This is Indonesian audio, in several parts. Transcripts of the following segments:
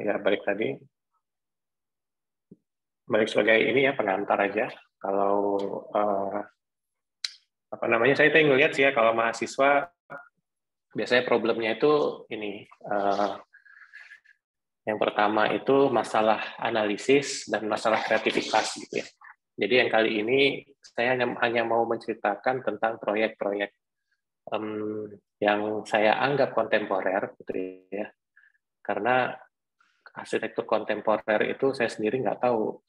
Ya balik sebagai ini ya pengantar aja. Kalau apa namanya, saya tadi ngelihat sih ya, kalau mahasiswa biasanya problemnya itu ini, yang pertama itu masalah analisis dan masalah kreativitas gitu ya. Jadi yang kali ini saya hanya mau menceritakan tentang proyek-proyek yang saya anggap kontemporer gitu ya. Karena arsitektur kontemporer itu saya sendiri nggak tahu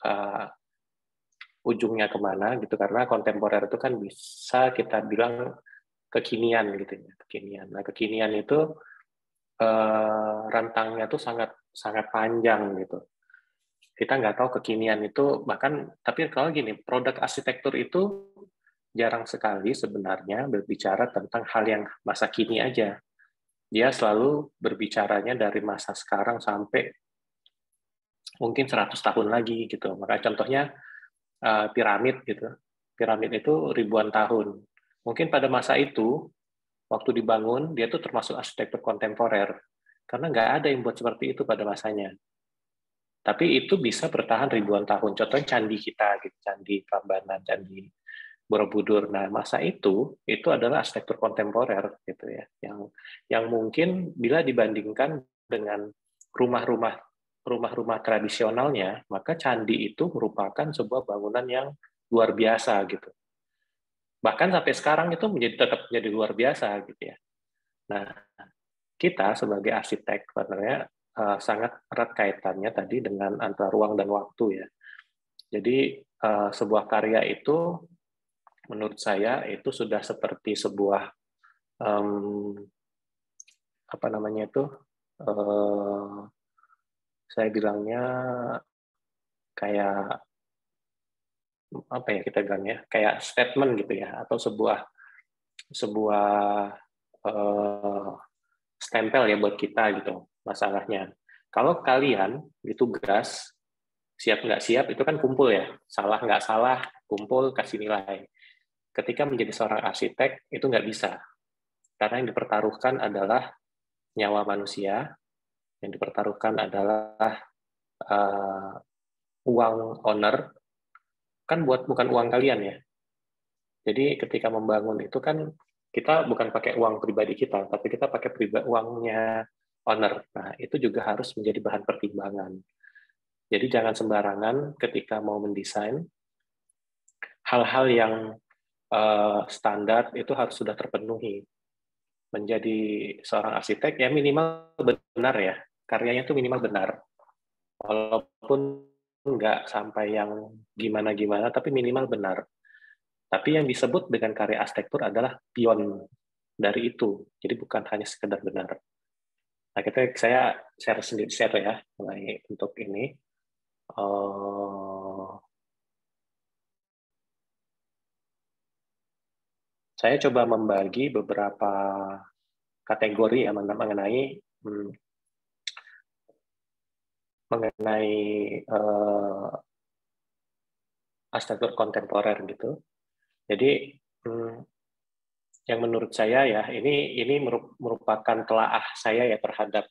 ujungnya kemana gitu, karena kontemporer itu kan bisa kita bilang kekinian gitu ya, kekinian. Nah, kekinian itu rentangnya tuh sangat sangat panjang gitu. Kita nggak tahu kekinian itu bahkan, tapi kalau gini, produk arsitektur itu jarang sekali sebenarnya berbicara tentang hal yang masa kini aja. Dia selalu berbicaranya dari masa sekarang sampai mungkin 100 tahun lagi gitu. Maka contohnya piramid gitu. Piramid itu ribuan tahun. Mungkin pada masa itu, waktu dibangun, dia tuh termasuk arsitektur kontemporer. Karena nggak ada yang buat seperti itu pada masanya. Tapi itu bisa bertahan ribuan tahun. Contohnya candi kita, gitu. Candi Prambanan, candi Borobudur. Nah, masa itu adalah arsitektur kontemporer, gitu ya. Yang mungkin bila dibandingkan dengan rumah-rumah tradisionalnya, maka candi itu merupakan sebuah bangunan yang luar biasa gitu. Bahkan sampai sekarang itu tetap menjadi luar biasa gitu ya. Nah, kita sebagai arsitek sebenarnya sangat erat kaitannya tadi dengan antara ruang dan waktu ya. Jadi sebuah karya itu menurut saya itu sudah seperti sebuah apa namanya itu, saya bilangnya kayak apa ya, kita bilangnya kayak statement gitu ya, atau sebuah stempel ya buat kita gitu. Masalahnya kalau kalian ditugas siap nggak siap itu kan kumpul ya, salah nggak salah kumpul kasih nilai. Ketika menjadi seorang arsitek itu nggak bisa, karena yang dipertaruhkan adalah nyawa manusia, yang dipertaruhkan adalah uang owner, kan bukan uang kalian ya. Jadi ketika membangun itu kan kita bukan pakai uang pribadi kita, tapi kita pakai uangnya owner. Nah, itu juga harus menjadi bahan pertimbangan. Jadi jangan sembarangan ketika mau mendesain, hal-hal yang standar itu harus sudah terpenuhi. Menjadi seorang arsitek ya minimal benar ya, karyanya itu minimal benar. Walaupun nggak sampai yang gimana-gimana, tapi minimal benar. Tapi yang disebut dengan karya arsitektur adalah beyond dari itu. Jadi bukan hanya sekedar benar. Nah, saya share ya mulai untuk ini. Saya coba membagi beberapa kategori ya mengenai arsitektur kontemporer gitu. Jadi yang menurut saya ya ini merupakan telaah saya ya terhadap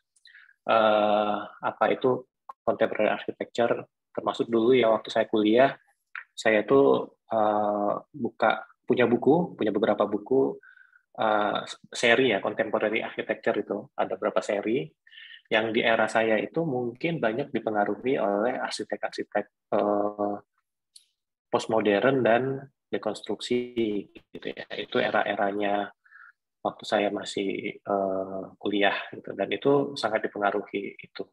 apa itu contemporary architecture, termasuk dulu ya waktu saya kuliah saya tuh punya beberapa buku seri ya contemporary architecture, itu ada beberapa seri yang di era saya itu mungkin banyak dipengaruhi oleh arsitek-arsitek postmodern dan dekonstruksi gitu ya. Itu era-eranya waktu saya masih kuliah gitu, dan itu sangat dipengaruhi itu.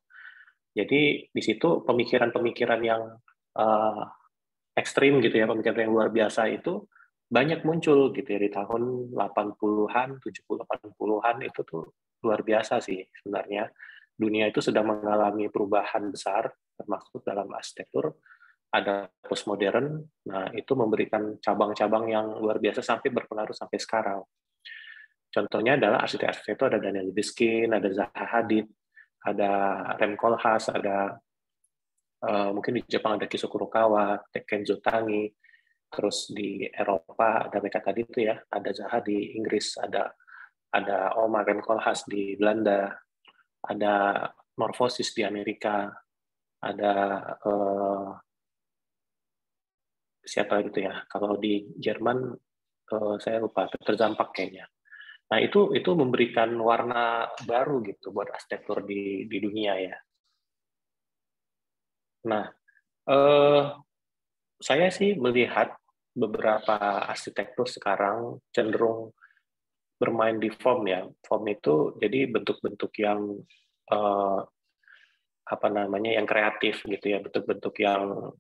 Jadi di situ pemikiran-pemikiran yang ekstrim gitu ya, pemikiran yang luar biasa itu banyak muncul gitu ya di tahun 80-an, 70, 80-an itu tuh luar biasa sih sebenarnya. Dunia itu sedang mengalami perubahan besar, termasuk dalam arsitektur. Ada postmodern, nah itu memberikan cabang-cabang yang luar biasa sampai berpengaruh sampai sekarang. Contohnya adalah arsitek-arsitek itu ada Daniel Libeskind, ada Zaha Hadid, ada Rem Koolhaas, ada mungkin di Jepang ada Kiso Kurokawa, Kenzo Tange, terus di Eropa ada mereka tadi itu ya, ada Zaha di Inggris, ada Omar Rem Koolhaas di Belanda, ada Morphosis di Amerika, ada siapa gitu ya? Kalau di Jerman saya lupa, terdampak kayaknya. Nah itu memberikan warna baru gitu buat arsitektur di dunia ya. Nah saya sih melihat beberapa arsitektur sekarang cenderung bermain di form ya. Form itu jadi bentuk-bentuk yang apa namanya yang kreatif gitu ya, bentuk-bentuk yang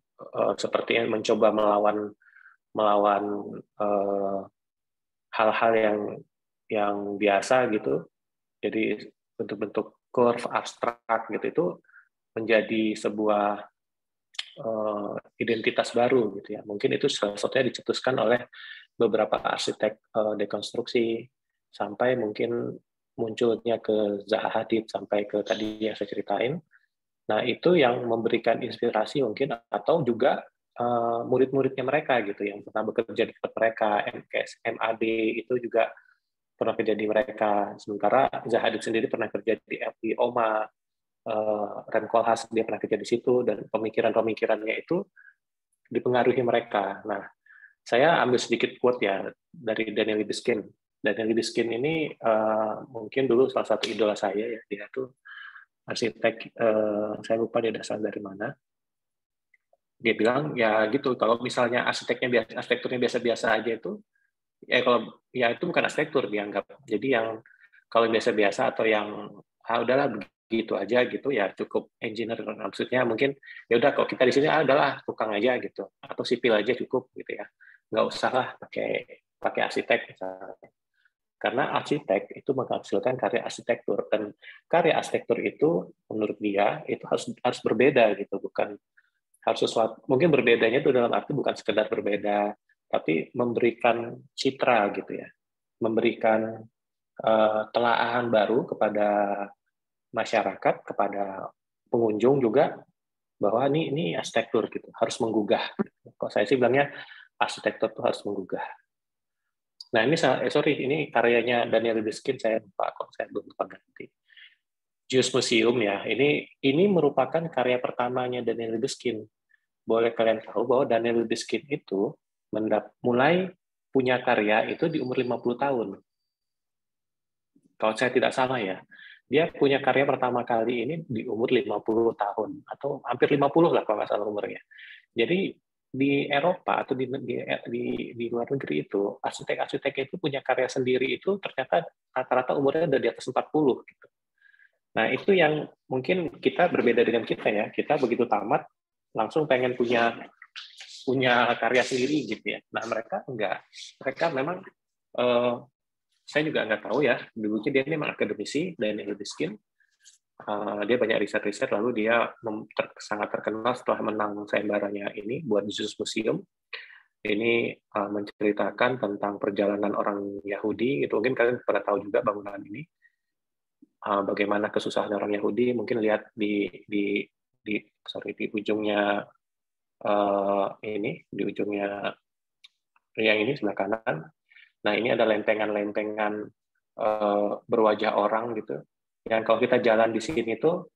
seperti mencoba melawan hal-hal yang biasa gitu. Jadi bentuk-bentuk curve abstrak gitu itu menjadi sebuah identitas baru gitu ya. Mungkin itu salah satunya dicetuskan oleh beberapa arsitek dekonstruksi sampai mungkin munculnya ke Zaha Hadid sampai ke tadi yang saya ceritain. Nah, itu yang memberikan inspirasi mungkin atau juga murid-muridnya mereka gitu yang pernah bekerja di tempat mereka, MKS, MAD itu juga pernah kerja di mereka. Sementara Zaha Hadid sendiri pernah kerja di OMA, Rem Koolhaas dia pernah kerja di situ, dan pemikiran-pemikirannya itu dipengaruhi mereka. Nah, saya ambil sedikit quote ya dari Daniel Libeskind. Daniel Libeskind ini mungkin dulu salah satu idola saya ya. Dia tuh arsitek, saya lupa dia dasar dari mana. Dia bilang ya gitu, kalau misalnya arsitekturnya biasa-biasa aja itu, ya kalau ya itu bukan arsitektur dianggap. Jadi yang kalau biasa-biasa atau yang udahlah begitu aja gitu ya cukup engineer, maksudnya mungkin ya udah kalau kita di sini adalah tukang aja gitu atau sipil aja cukup gitu ya, nggak usah lah pakai pakai arsitek misalnya. Karena arsitek itu menghasilkan karya arsitektur, dan karya arsitektur itu menurut dia itu harus berbeda gitu, bukan harus sesuatu, mungkin berbedanya itu dalam arti bukan sekedar berbeda tapi memberikan citra gitu ya, memberikan telaahan baru kepada masyarakat, kepada pengunjung juga, bahwa ini arsitektur gitu, harus menggugah. Kalau saya sih bilangnya arsitektur itu harus menggugah. Nah ini sorry, ini karyanya Daniel Libeskind, saya lupa kok, saya belum lupa ganti. Jus Museum ya, ini merupakan karya pertamanya Daniel Libeskind. Boleh kalian tahu bahwa Daniel Libeskind itu mulai punya karya itu di umur 50 tahun. Kalau saya tidak salah ya. Dia punya karya pertama kali ini di umur 50 tahun, atau hampir 50 lah kalau nggak salah umurnya. Jadi di Eropa atau di luar negeri itu, arsitek-arsitek itu punya karya sendiri itu ternyata rata-rata umurnya udah di atas 40 gitu. Nah, itu yang mungkin kita berbeda dengan kita ya. Kita begitu tamat langsung pengen punya karya sendiri gitu ya. Nah, mereka enggak. Mereka memang saya juga nggak tahu ya, dulunya dia memang akademisi, Daniel Libeskind. Dia banyak riset-riset, lalu dia sangat terkenal setelah menang sayembaranya ini buat Jus Museum. Ini menceritakan tentang perjalanan orang Yahudi, itu mungkin kalian pernah tahu juga bangunan ini. Bagaimana kesusahan orang Yahudi, mungkin lihat di ujungnya di ujungnya yang ini sebelah kanan. Nah, ini ada lempengan-lempengan berwajah orang gitu. Dan kalau kita jalan di sini tuh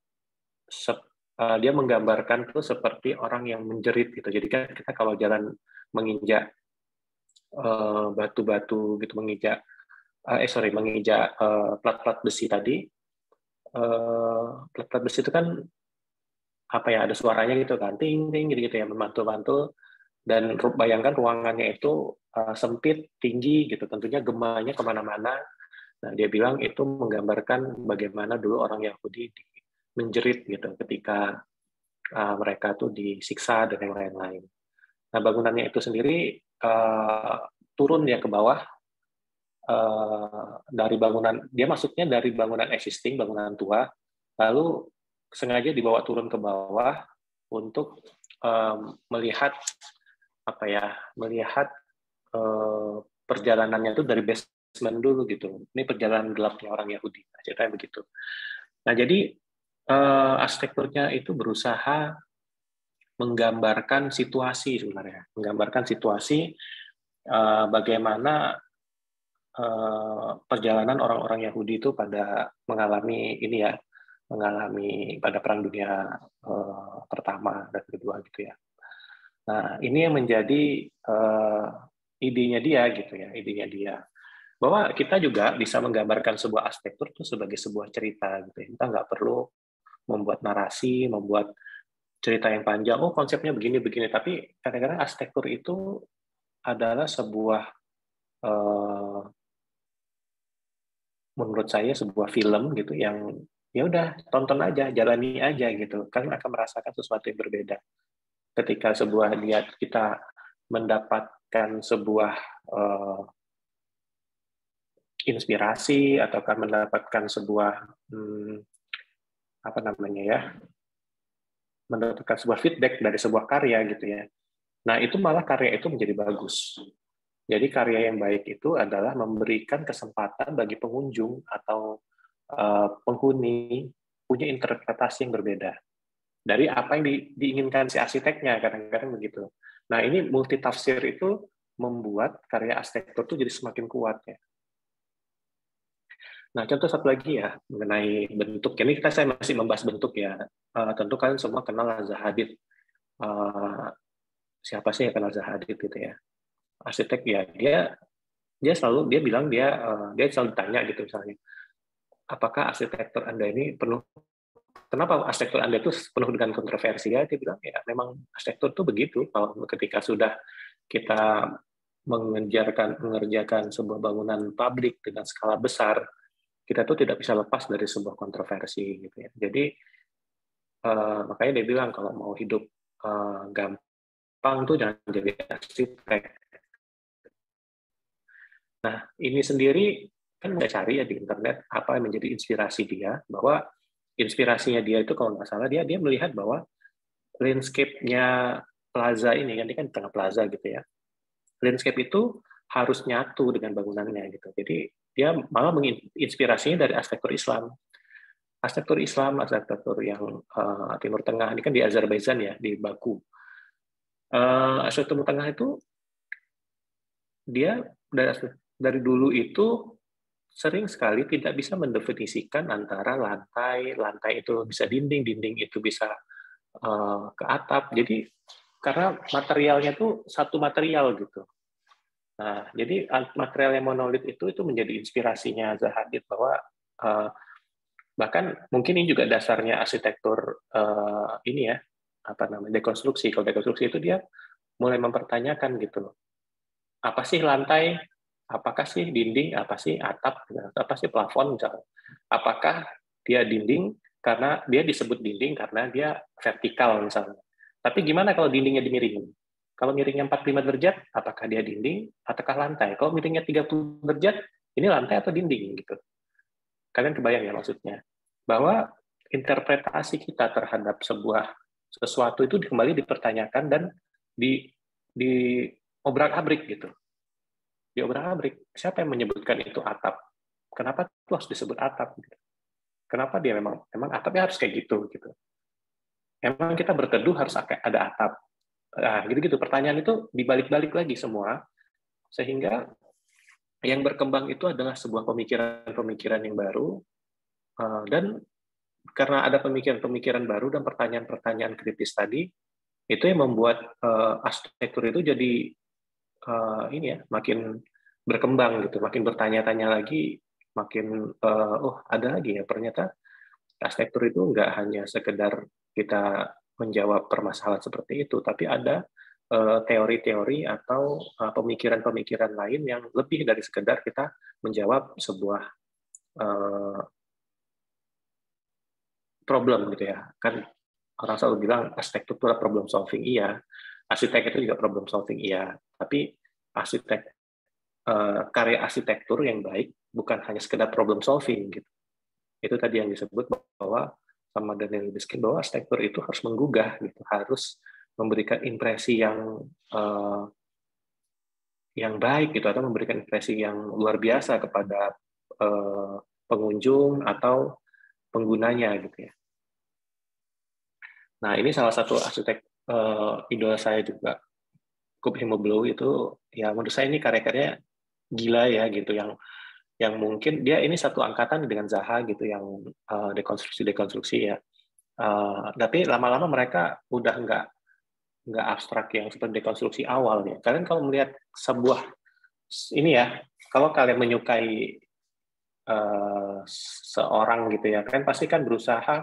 dia menggambarkan tuh seperti orang yang menjerit gitu. Jadi kan kita kalau jalan menginjak batu-batu gitu, menginjak plat-plat besi tadi. Plat-plat besi itu kan apa ya, ada suaranya gitu kan, ting ting gitu ya, memantul-mantul. Dan bayangkan ruangannya itu sempit, tinggi gitu, tentunya gemanya kemana-mana. Nah, dia bilang itu menggambarkan bagaimana dulu orang Yahudi menjerit gitu ketika mereka tuh disiksa dan yang lain-lain. Nah, bangunannya itu sendiri turun ya ke bawah dari bangunan, dia masuknya dari bangunan existing, bangunan tua, lalu sengaja dibawa turun ke bawah untuk melihat apa ya, melihat perjalanannya itu dari basement dulu gitu. Ini perjalanan gelapnya orang Yahudi, ceritanya begitu. Nah, jadi arsitekturnya itu berusaha menggambarkan situasi sebenarnya, menggambarkan situasi bagaimana perjalanan orang-orang Yahudi itu pada mengalami ini ya, mengalami pada Perang Dunia Pertama dan Kedua gitu ya. Nah, ini yang menjadi idenya dia gitu ya, idenya dia. Bahwa kita juga bisa menggambarkan sebuah arsitektur itu sebagai sebuah cerita gitu ya. Kita nggak perlu membuat narasi, membuat cerita yang panjang, oh konsepnya begini-begini, tapi kadang-kadang arsitektur itu adalah sebuah menurut saya sebuah film gitu yang ya udah tonton aja, jalani aja gitu. Kalian akan merasakan sesuatu yang berbeda. Ketika kita mendapatkan sebuah inspirasi ataukah mendapatkan sebuah apa namanya ya, mendapatkan sebuah feedback dari sebuah karya gitu ya. Nah, itu malah karya itu menjadi bagus. Jadi karya yang baik itu adalah memberikan kesempatan bagi pengunjung atau penghuni punya interpretasi yang berbeda dari apa yang diinginkan si arsiteknya, kadang-kadang begitu. Nah, ini multitafsir itu membuat karya arsitektur itu jadi semakin kuat ya. Nah, contoh satu lagi ya mengenai bentuk. Ini saya masih membahas bentuk ya. Tentu kalian semua kenal Zaha Hadid. Siapa sih yang kenal Zaha Hadid gitu ya? Arsitek ya. Dia selalu bilang dia selalu ditanya gitu misalnya, apakah arsitektur Anda ini penuh, kenapa arsitektur Anda itu penuh dengan kontroversi ya? Dia bilang ya memang arsitektur itu begitu. Kalau ketika sudah kita mengerjakan sebuah bangunan publik dengan skala besar, kita tuh tidak bisa lepas dari sebuah kontroversi gitu ya. Jadi makanya dia bilang kalau mau hidup gampang tuh jangan jadi arsitek. Nah, ini sendiri kan saya cari ya di internet apa yang menjadi inspirasi dia, bahwa inspirasinya dia itu kalau nggak salah dia melihat bahwa landscape-nya plaza ini kan tengah plaza gitu ya. Landscape itu harus nyatu dengan bangunannya gitu. Jadi dia malah menginspirasinya dari arsitektur Islam. Arsitektur yang Timur Tengah ini kan di Azerbaijan ya, di Baku. Arsitektur Timur Tengah itu dia dari dulu itu sering sekali tidak bisa mendefinisikan antara lantai itu bisa dinding itu bisa ke atap. Jadi karena materialnya tuh satu material gitu. Nah, jadi material yang monolit itu menjadi inspirasinya Zaha Hadid bahwa bahkan mungkin ini juga dasarnya arsitektur ini ya, apa namanya, dekonstruksi. Kalau dekonstruksi itu dia mulai mempertanyakan gitu. Apa sih lantai? Apakah sih dinding? Apa sih atap? Apa sih plafon misalnya? Apakah dia dinding karena dia disebut dinding karena dia vertikal misalnya. Tapi gimana kalau dindingnya dimiringin? Kalau miringnya 45 derajat, apakah dia dinding ataukah lantai? Kalau miringnya 30 derajat, ini lantai atau dinding gitu. Kalian kebayang ya maksudnya? Bahwa interpretasi kita terhadap sesuatu itu kembali dipertanyakan dan di obrak-abrik gitu. Di obrak-abrik, siapa yang menyebutkan itu atap? Kenapa itu harus disebut atap? Kenapa dia memang atapnya harus kayak gitu gitu? Emang kita berteduh harus ada atap? Nah, gitu-gitu. Pertanyaan itu dibalik-balik lagi semua, sehingga yang berkembang itu adalah sebuah pemikiran-pemikiran yang baru, dan karena ada pemikiran-pemikiran baru dan pertanyaan-pertanyaan kritis tadi, itu yang membuat arsitektur itu jadi ini ya, makin berkembang gitu, makin bertanya-tanya lagi, makin oh ada lagi ya, ternyata arsitektur itu nggak hanya sekedar kita menjawab permasalahan seperti itu, tapi ada teori-teori atau pemikiran-pemikiran lain yang lebih dari sekedar kita menjawab sebuah problem gitu ya. Kan orang selalu bilang arsitektur itu adalah problem solving, iya. Arsitek itu juga problem solving, iya. Tapi karya arsitektur yang baik bukan hanya sekedar problem solving gitu. Itu tadi yang disebut bahwa sama Daniel Libeskind bahwa arsitektur itu harus menggugah gitu, harus memberikan impresi yang baik gitu, atau memberikan impresi yang luar biasa kepada pengunjung atau penggunanya gitu ya. Nah, ini salah satu arsitek idola saya juga, Cub Himoblow itu ya menurut saya ini karya-karyanya gila ya gitu, yang yang mungkin dia ini satu angkatan dengan Zaha gitu, yang dekonstruksi ya. Tapi lama-lama mereka udah nggak abstrak yang seperti dekonstruksi awal ya. Kalian kalau melihat sebuah ini ya, kalau kalian menyukai seorang gitu ya, kan pasti kan berusaha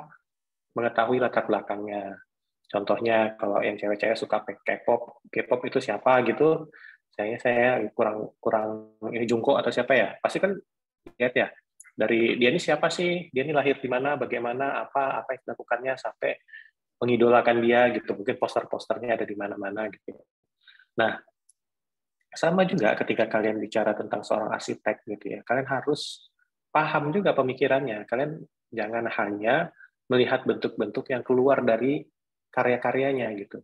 mengetahui latar belakangnya. Contohnya kalau yang cewek-cewek suka K-pop, K-pop itu siapa gitu, saya kurang kurang ini Jungkook atau siapa ya, pasti kan lihat ya dari dia ini siapa sih, dia ini lahir di mana, bagaimana, apa yang dilakukannya sampai mengidolakan dia gitu, mungkin poster-posternya ada di mana-mana gitu. Nah, sama juga ketika kalian bicara tentang seorang arsitek gitu ya, kalian harus paham juga pemikirannya. Kalian jangan hanya melihat bentuk-bentuk yang keluar dari karya-karyanya gitu.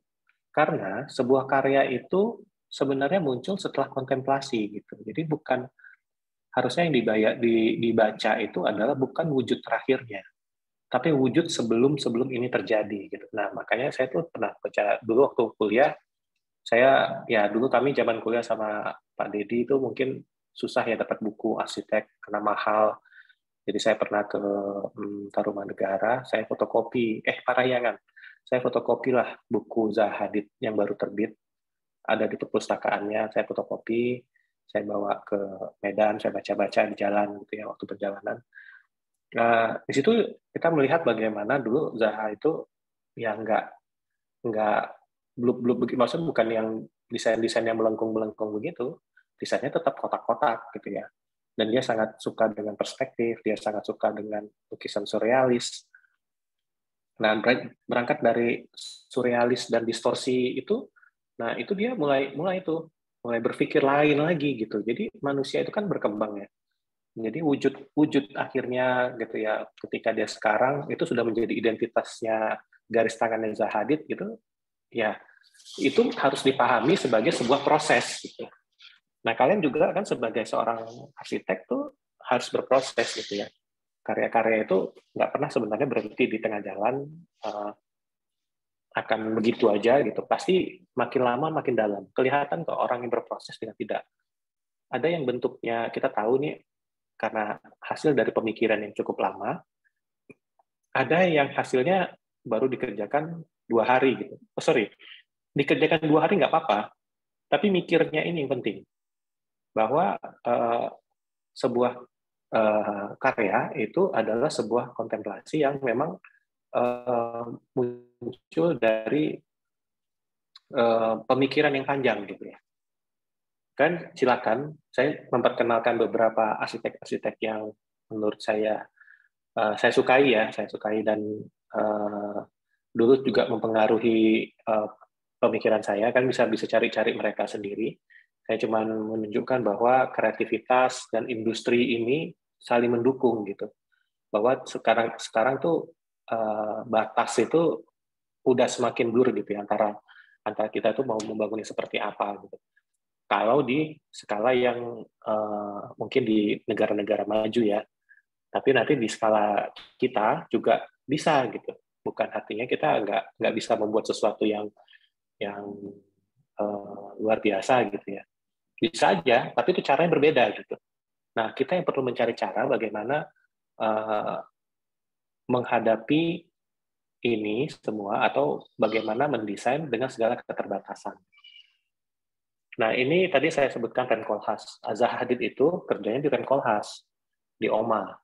Karena sebuah karya itu sebenarnya muncul setelah kontemplasi gitu. Jadi bukan harusnya yang dibaca itu adalah bukan wujud terakhirnya, tapi wujud sebelum ini terjadi gitu. Nah, makanya saya tuh pernah baca dulu waktu kuliah, saya ya dulu kami zaman kuliah sama Pak Dedi itu mungkin susah ya dapat buku arsitek karena mahal. Jadi saya pernah ke Tarumanegara, saya fotokopi, Parahyangan. Saya fotokopi lah buku Zaha Hadid yang baru terbit, ada di perpustakaannya, saya fotokopi, saya bawa ke Medan, saya baca-baca di jalan gitu ya waktu perjalanan. Nah, di situ kita melihat bagaimana dulu Zaha itu ya nggak blub-blub, maksudnya bukan yang desain-desain yang melengkung-melengkung begitu, desainnya tetap kotak-kotak gitu ya. Dan dia sangat suka dengan perspektif, dia sangat suka dengan lukisan surrealis. Nah, berangkat dari surrealis dan distorsi itu, nah itu dia mulai berpikir lain lagi gitu. Jadi manusia itu kan berkembang ya. Jadi wujud akhirnya gitu ya, ketika dia sekarang itu sudah menjadi identitasnya garis tangannya Zaha Hadid gitu, ya itu harus dipahami sebagai sebuah proses gitu. Nah, kalian juga kan sebagai seorang arsitek tuh harus berproses gitu ya. Karya-karya itu nggak pernah sebenarnya berhenti di tengah jalan, akan begitu aja gitu. Pasti makin lama makin dalam. Kelihatan kok orang yang berproses dengan tidak. Ada yang bentuknya kita tahu nih karena hasil dari pemikiran yang cukup lama, ada yang hasilnya baru dikerjakan 2 hari gitu. Oh, sorry, dikerjakan 2 hari nggak apa-apa, tapi mikirnya ini yang penting. Bahwa sebuah karya itu adalah sebuah kontemplasi yang memang muncul dari pemikiran yang panjang gitu ya. Kan silakan saya memperkenalkan beberapa arsitek-arsitek yang menurut saya saya sukai dan dulu juga mempengaruhi pemikiran saya, kan bisa cari-cari mereka sendiri. Saya cuma menunjukkan bahwa kreativitas dan industri ini saling mendukung gitu. Bahwa sekarang tuh batas itu udah semakin blur gitu ya, antara kita tuh mau membangunnya seperti apa gitu. Kalau di skala yang mungkin di negara-negara maju ya, tapi nanti di skala kita juga bisa gitu. Bukan artinya kita nggak bisa membuat sesuatu yang luar biasa gitu ya. Bisa aja, tapi itu caranya berbeda gitu. Nah, kita yang perlu mencari cara bagaimana menghadapi ini semua atau bagaimana mendesain dengan segala keterbatasan. Nah, ini tadi saya sebutkan Renkolhas. Zaha Hadid itu kerjanya di Renkolhas, di OMA.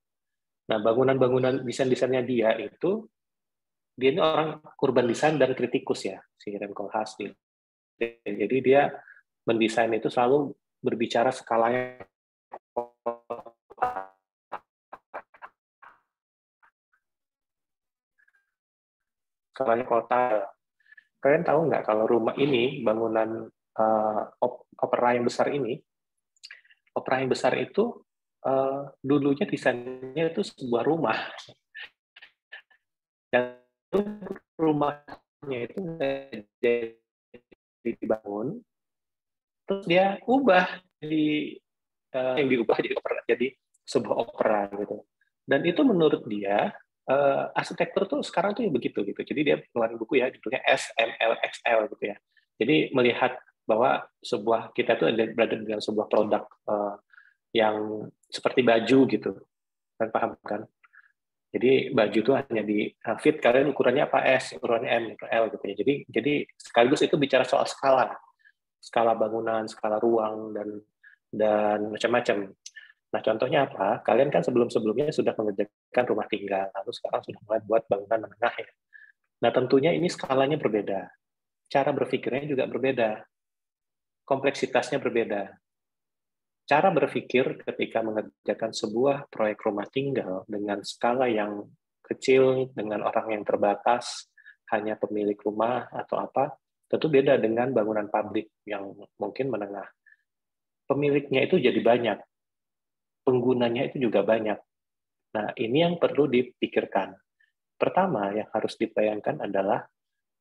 Nah, bangunan-bangunan desain-desainnya dia ini orang urban design dan kritikus ya, si Renkolhas. Jadi dia mendesain itu selalu berbicara skalanya kota. Kalian tahu nggak kalau rumah ini, bangunan opera yang besar ini, opera yang besar itu dulunya desainnya itu sebuah rumah. Dan rumahnya itu dibangun, terus dia ubah yang diubah jadi sebuah opera gitu. Dan itu menurut dia arsitektur tuh sekarang tuh ya begitu gitu. Jadi dia keluarin buku ya judulnya SMLXL gitu ya. Jadi melihat bahwa kita tuh berada dalam sebuah produk yang seperti baju gitu, kan paham kan? Jadi baju itu hanya di fit, kalian ukurannya apa, S, ukurannya M, L gitu ya. Jadi sekaligus itu bicara soal skala bangunan, skala ruang, dan macam-macam. Nah, contohnya apa? Kalian kan sebelum-sebelumnya sudah mengerjakan rumah tinggal, lalu sekarang sudah mulai buat bangunan menengah ya. Nah, tentunya ini skalanya berbeda. Cara berpikirnya juga berbeda. Kompleksitasnya berbeda. Cara berpikir ketika mengerjakan sebuah proyek rumah tinggal dengan skala yang kecil, dengan orang yang terbatas, hanya pemilik rumah atau apa, tentu beda dengan bangunan pabrik yang mungkin menengah. Pemiliknya itu jadi banyak, penggunanya itu juga banyak. Nah, ini yang perlu dipikirkan. Pertama, yang harus dibayangkan adalah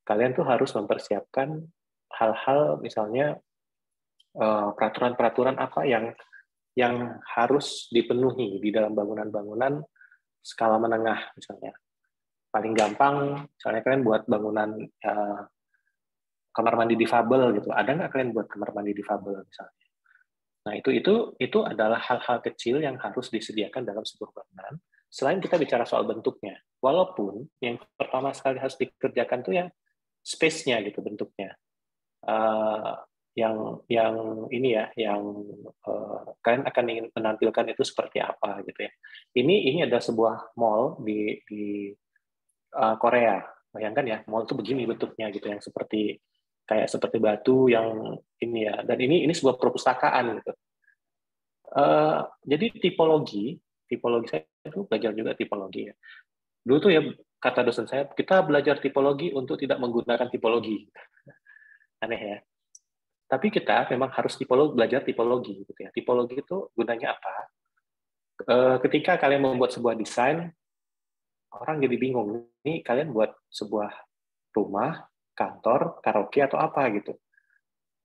kalian tuh harus mempersiapkan hal-hal, misalnya peraturan-peraturan apa yang harus dipenuhi di dalam bangunan-bangunan skala menengah, misalnya. Paling gampang, misalnya kalian buat bangunan kamar mandi difabel gitu. Ada nggak kalian buat kamar mandi difabel misalnya? Nah, itu adalah hal-hal kecil yang harus disediakan dalam sebuah bangunan. Selain kita bicara soal bentuknya, walaupun yang pertama sekali harus dikerjakan tuh yang space-nya gitu, bentuknya. Yang ini ya, yang kalian akan ingin menampilkan itu seperti apa gitu ya. Ini ada sebuah mall di Korea. Bayangkan ya, mall itu begini bentuknya gitu, yang kayak seperti batu yang ini ya. Dan ini sebuah perpustakaan gitu. Jadi tipologi saya itu belajar juga tipologi ya. Dulu tuh ya kata dosen saya, kita belajar tipologi untuk tidak menggunakan tipologi. Aneh ya. Tapi kita memang harus belajar tipologi gitu ya. Tipologi itu gunanya apa? Ketika kalian membuat sebuah desain, orang jadi bingung. Ini kalian buat sebuah rumah, kantor, karaoke atau apa gitu.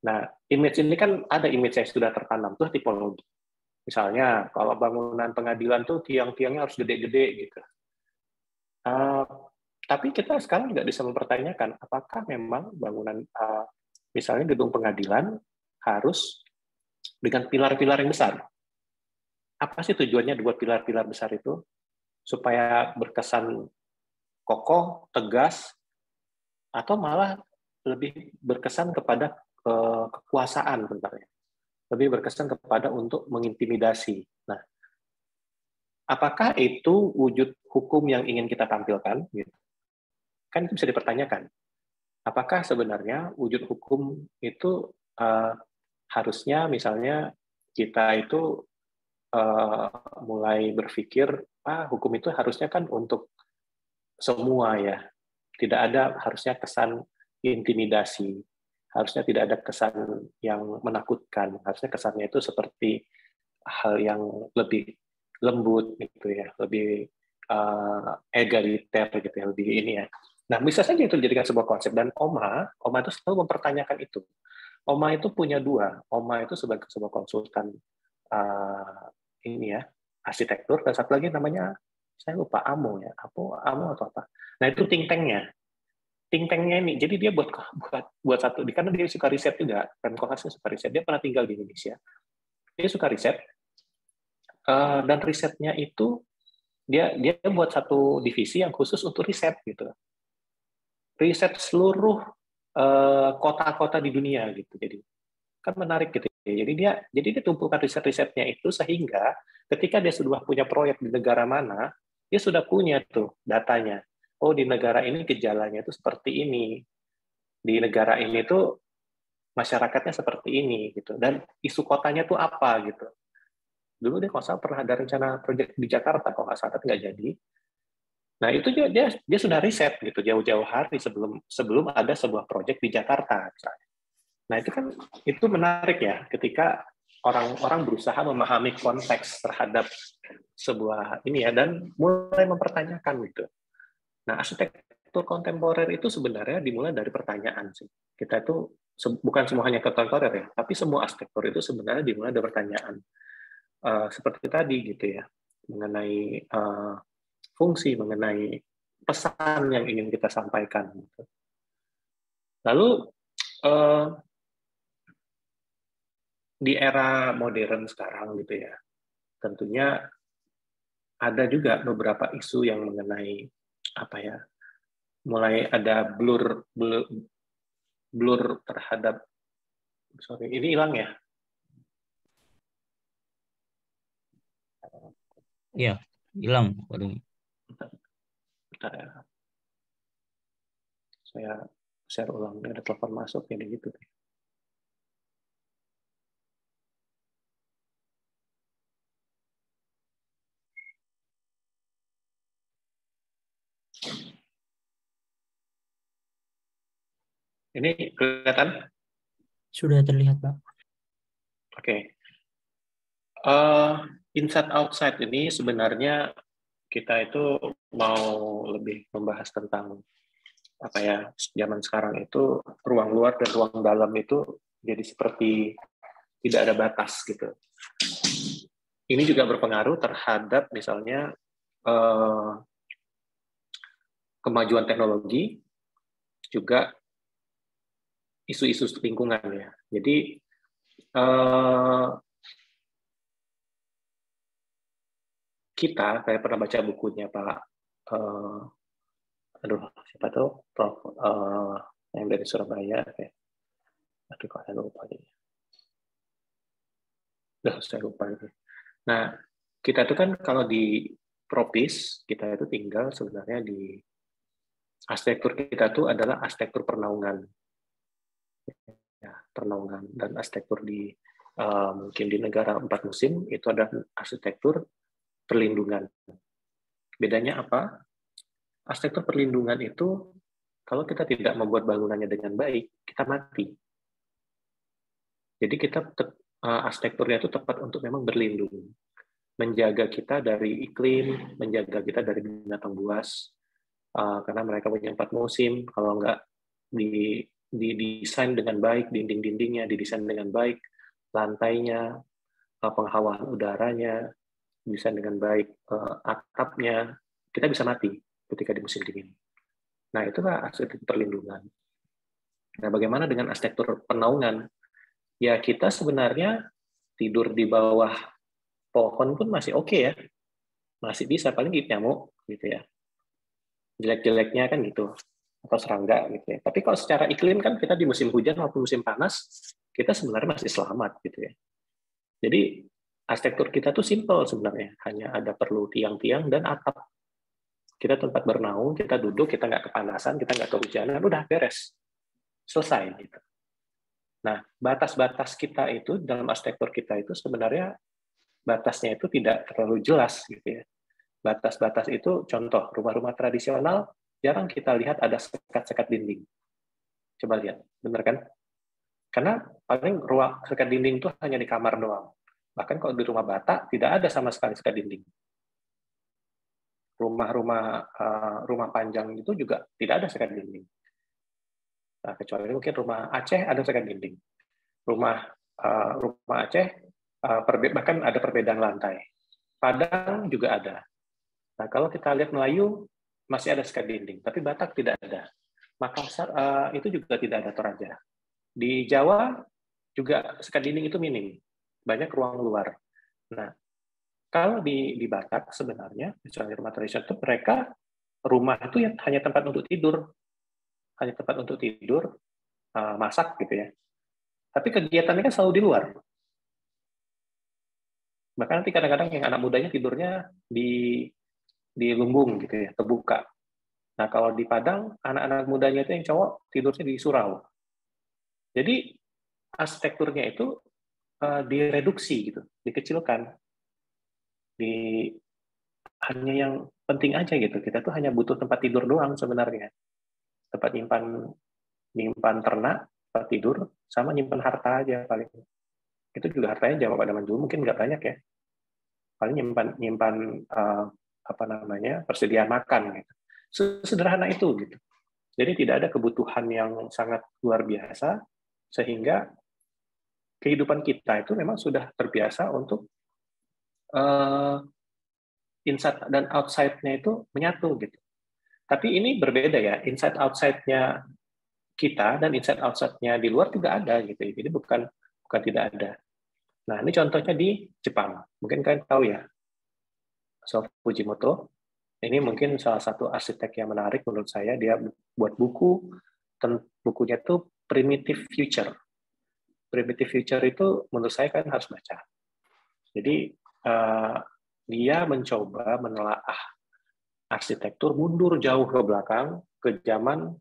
Nah, image ini kan ada image yang sudah tertanam tuh tipologi. Misalnya kalau bangunan pengadilan tuh tiang-tiangnya harus gede-gede gitu. Tapi kita sekarang juga bisa mempertanyakan apakah memang bangunan misalnya gedung pengadilan harus dengan pilar-pilar yang besar. Apa sih tujuannya buat pilar-pilar besar itu? Supaya berkesan kokoh, tegas, atau malah lebih berkesan kepada kekuasaan sebenarnya. Lebih berkesan kepada untuk mengintimidasi. Nah, apakah itu wujud hukum yang ingin kita tampilkan? Kan itu bisa dipertanyakan. Apakah sebenarnya wujud hukum itu harusnya misalnya kita itu mulai berpikir, hukum itu harusnya kan untuk semua ya. Tidak ada harusnya kesan intimidasi. Harusnya tidak ada kesan yang menakutkan. Harusnya kesannya itu seperti hal yang lebih lembut gitu ya, lebih egaliter gitu ya, lebih ini ya. Nah, bisa saja itu dijadikan sebuah konsep. Dan Oma itu selalu mempertanyakan itu. Oma itu punya dua. Oma itu sebagai sebuah konsultan ini ya, arsitektur, dan satu lagi namanya saya lupa, Amo ya, Amo atau apa. Nah, itu think tank-nya. Think tank-nya ini, jadi dia buat satu, karena dia suka riset juga, Pemko Hasnya suka riset, dia pernah tinggal di Indonesia, dia suka riset, dan risetnya itu dia buat satu divisi yang khusus untuk riset gitu, riset seluruh kota-kota di dunia gitu. Jadi kan menarik gitu ya. Jadi dia tumpukan riset-risetnya itu sehingga ketika dia sudah punya proyek di negara mana, dia sudah punya tuh datanya. Oh, di negara ini gejalanya itu seperti ini. Di negara ini tuh masyarakatnya seperti ini gitu. Dan isu kotanya tuh apa gitu. Dulu dia kalau salah pernah ada rencana proyek di Jakarta kalau nggak salah, tapi nggak jadi. Nah, itu dia sudah riset gitu jauh-jauh hari sebelum ada sebuah proyek di Jakarta misalnya. Nah, itu menarik ya ketika orang-orang berusaha memahami konteks terhadap sebuah ini ya, dan mulai mempertanyakan gitu. Nah, arsitektur kontemporer itu sebenarnya dimulai dari pertanyaan sih. Kita itu bukan semuanya kontemporer ya, tapi semua arsitektur itu sebenarnya dimulai dari pertanyaan. Seperti tadi gitu ya, mengenai fungsi, mengenai pesan yang ingin kita sampaikan. Gitu. Lalu di era modern sekarang gitu ya, tentunya ada juga beberapa isu yang mengenai apa ya, mulai ada blur terhadap, sorry, ini hilang ya? Iya, hilang. Waduh. Bentar ya, saya share ulang, ada telepon masuk jadi gitu. Ini kelihatan? Sudah terlihat, Pak. Oke. Inside outside ini sebenarnya kita itu mau lebih membahas tentang apa ya, zaman sekarang itu ruang luar dan ruang dalam itu jadi seperti tidak ada batas gitu. Ini juga berpengaruh terhadap misalnya kemajuan teknologi, juga isu-isu lingkungan ya. Jadi kita, saya pernah baca bukunya Pak, aduh siapa tuh, Prof, yang dari Surabaya, aduh kok saya lupa ini. Saya lupa ini. Nah, kita itu kan kalau di Propis, kita itu tinggal sebenarnya di arsitektur kita itu adalah arsitektur pernaungan. Ya, pernaungan dan arsitektur di mungkin di negara 4 musim itu ada arsitektur perlindungan. Bedanya apa? Arsitektur perlindungan itu kalau kita tidak membuat bangunannya dengan baik, kita mati. Jadi kita arsitekturnya itu tepat untuk memang berlindung, menjaga kita dari iklim, menjaga kita dari binatang buas, karena mereka punya 4 musim. Kalau nggak didesain dengan baik, dinding-dindingnya didesain dengan baik, lantainya, penghawaan udaranya, desain dengan baik, atapnya, kita bisa mati ketika di musim dingin. Nah, itulah arsitektur perlindungan. Nah, bagaimana dengan arsitektur penaungan? Ya, kita sebenarnya tidur di bawah pohon pun masih oke ya. Masih bisa, paling nyamuk gitu ya. Jelek-jeleknya kan gitu. Atau serangga gitu ya. Tapi kalau secara iklim kan kita di musim hujan maupun musim panas, kita sebenarnya masih selamat gitu ya. Jadi arsitektur kita tuh simple sebenarnya. Hanya ada perlu tiang-tiang dan atap. Kita tempat bernaung, kita duduk, kita nggak kepanasan, kita nggak kehujanan, udah beres. Selesai gitu. Nah, batas-batas kita itu dalam arsitektur kita itu sebenarnya batasnya itu tidak terlalu jelas gitu ya. Batas-batas itu contoh rumah-rumah tradisional jarang kita lihat ada sekat-sekat dinding. Coba lihat, benar kan? Karena paling ruang sekat dinding itu hanya di kamar doang. Bahkan kalau di rumah Batak tidak ada sama sekali sekat dinding. Rumah panjang itu juga tidak ada sekat dinding. Nah, kecuali mungkin rumah Aceh ada sekat dinding. Rumah Aceh bahkan ada perbedaan lantai. Padang juga ada. Nah, kalau kita lihat Melayu masih ada sekat dinding, tapi Batak tidak ada. Makassar itu juga tidak ada Toraja. Di Jawa juga sekat dinding itu minim, banyak ruang luar. Nah, kalau di Batak sebenarnya, misalnya rumah tradisional itu mereka rumah itu hanya tempat untuk tidur, masak gitu ya. Tapi kegiatannya kan selalu di luar. Bahkan nanti kadang-kadang yang anak mudanya tidurnya di lumbung gitu ya, terbuka. Nah, kalau di Padang, anak-anak mudanya itu yang cowok tidurnya di surau. Jadi arsitekturnya itu direduksi gitu, dikecilkan. Hanya yang penting aja gitu. Kita tuh hanya butuh tempat tidur doang sebenarnya. Tempat nyimpan ternak, tempat tidur, sama nyimpan harta aja paling. Itu juga hartanya zaman pada dulu mungkin nggak banyak ya. Paling nyimpan persediaan makan gitu. Sederhana itu gitu. Jadi tidak ada kebutuhan yang sangat luar biasa sehingga kehidupan kita itu memang sudah terbiasa untuk inside dan outside-nya itu menyatu gitu. Tapi ini berbeda ya, inside outside-nya kita dan inside outside-nya di luar juga ada gitu. Jadi bukan tidak ada. Nah, ini contohnya di Jepang. Mungkin kalian tahu ya, Soe Fujimoto. Ini mungkin salah satu arsitek yang menarik menurut saya. Dia buat buku, bukunya itu Primitive Future. Primitive Future itu menurut saya kan harus baca. Jadi dia mencoba menelaah arsitektur mundur jauh ke belakang, ke zaman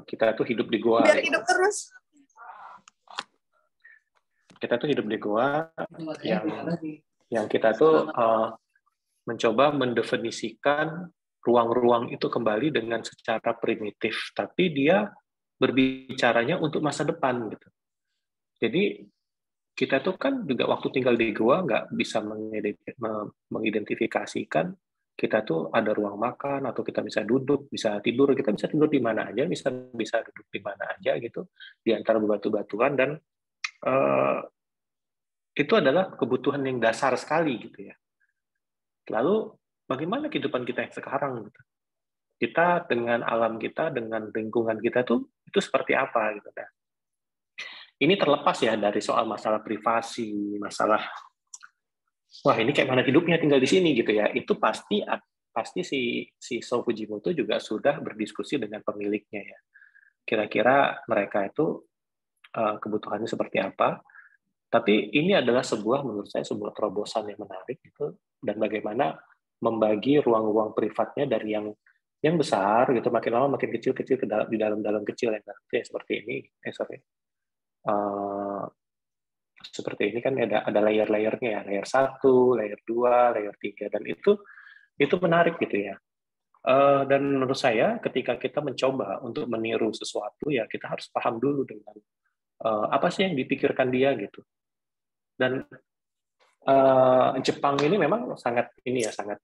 kita tuh hidup di goa. Biar hidup terus. Kita tuh hidup di goa yang kita tuh mencoba mendefinisikan ruang-ruang itu kembali dengan secara primitif, tapi dia berbicaranya untuk masa depan gitu. Jadi kita tuh kan juga waktu tinggal di goa nggak bisa mengidentifikasikan kita tuh ada ruang makan atau kita bisa duduk, bisa tidur, kita bisa tidur di mana aja, bisa duduk di mana aja gitu di antara bebatu-batuan, dan itu adalah kebutuhan yang dasar sekali gitu ya. Lalu bagaimana kehidupan kita yang sekarang gitu? Kita dengan alam kita, dengan lingkungan kita tuh itu seperti apa gitu kan? Ini terlepas ya dari soal masalah privasi, masalah wah ini kayak mana hidupnya tinggal di sini gitu ya. Itu pasti si Soe Fujimoto juga sudah berdiskusi dengan pemiliknya ya. Kira-kira mereka itu kebutuhannya seperti apa. Tapi ini adalah menurut saya sebuah terobosan yang menarik gitu, dan bagaimana membagi ruang-ruang privatnya dari yang besar gitu, makin lama makin kecil-kecil di dalam kecil yang nanti seperti ini. Seperti ini kan ada layer-layernya ya, layer 1, layer 2, layer 3, dan itu menarik gitu ya. Dan menurut saya ketika kita mencoba untuk meniru sesuatu ya kita harus paham dulu dengan apa sih yang dipikirkan dia gitu. Dan Jepang ini memang sangat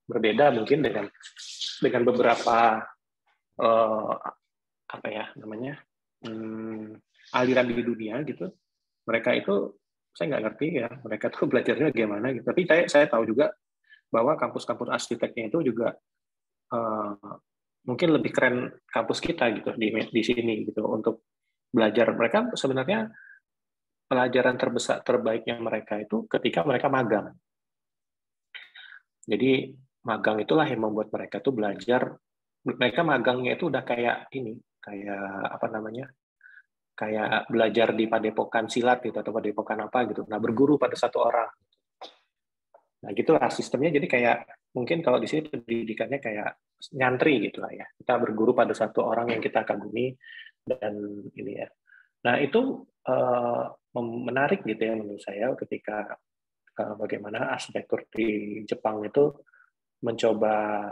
berbeda mungkin dengan beberapa aliran di dunia gitu. Mereka itu saya nggak ngerti ya, mereka tuh belajarnya gimana gitu. Tapi saya tahu juga bahwa kampus-kampus arsiteknya itu juga mungkin lebih keren kampus kita gitu di sini gitu untuk belajar. Mereka sebenarnya pelajaran terbaiknya mereka itu ketika mereka magang. Jadi magang itulah yang membuat mereka tuh belajar. Mereka magangnya itu udah kayak kayak belajar di padepokan silat gitu atau padepokan apa gitu. Nah, berguru pada satu orang. Nah, gitulah sistemnya. Jadi kayak mungkin kalau di sini pendidikannya kayak nyantri gitu lah ya. Kita berguru pada satu orang yang kita kagumi dan ini ya. Nah, itu menarik gitu ya menurut saya ketika bagaimana arsitektur di Jepang itu mencoba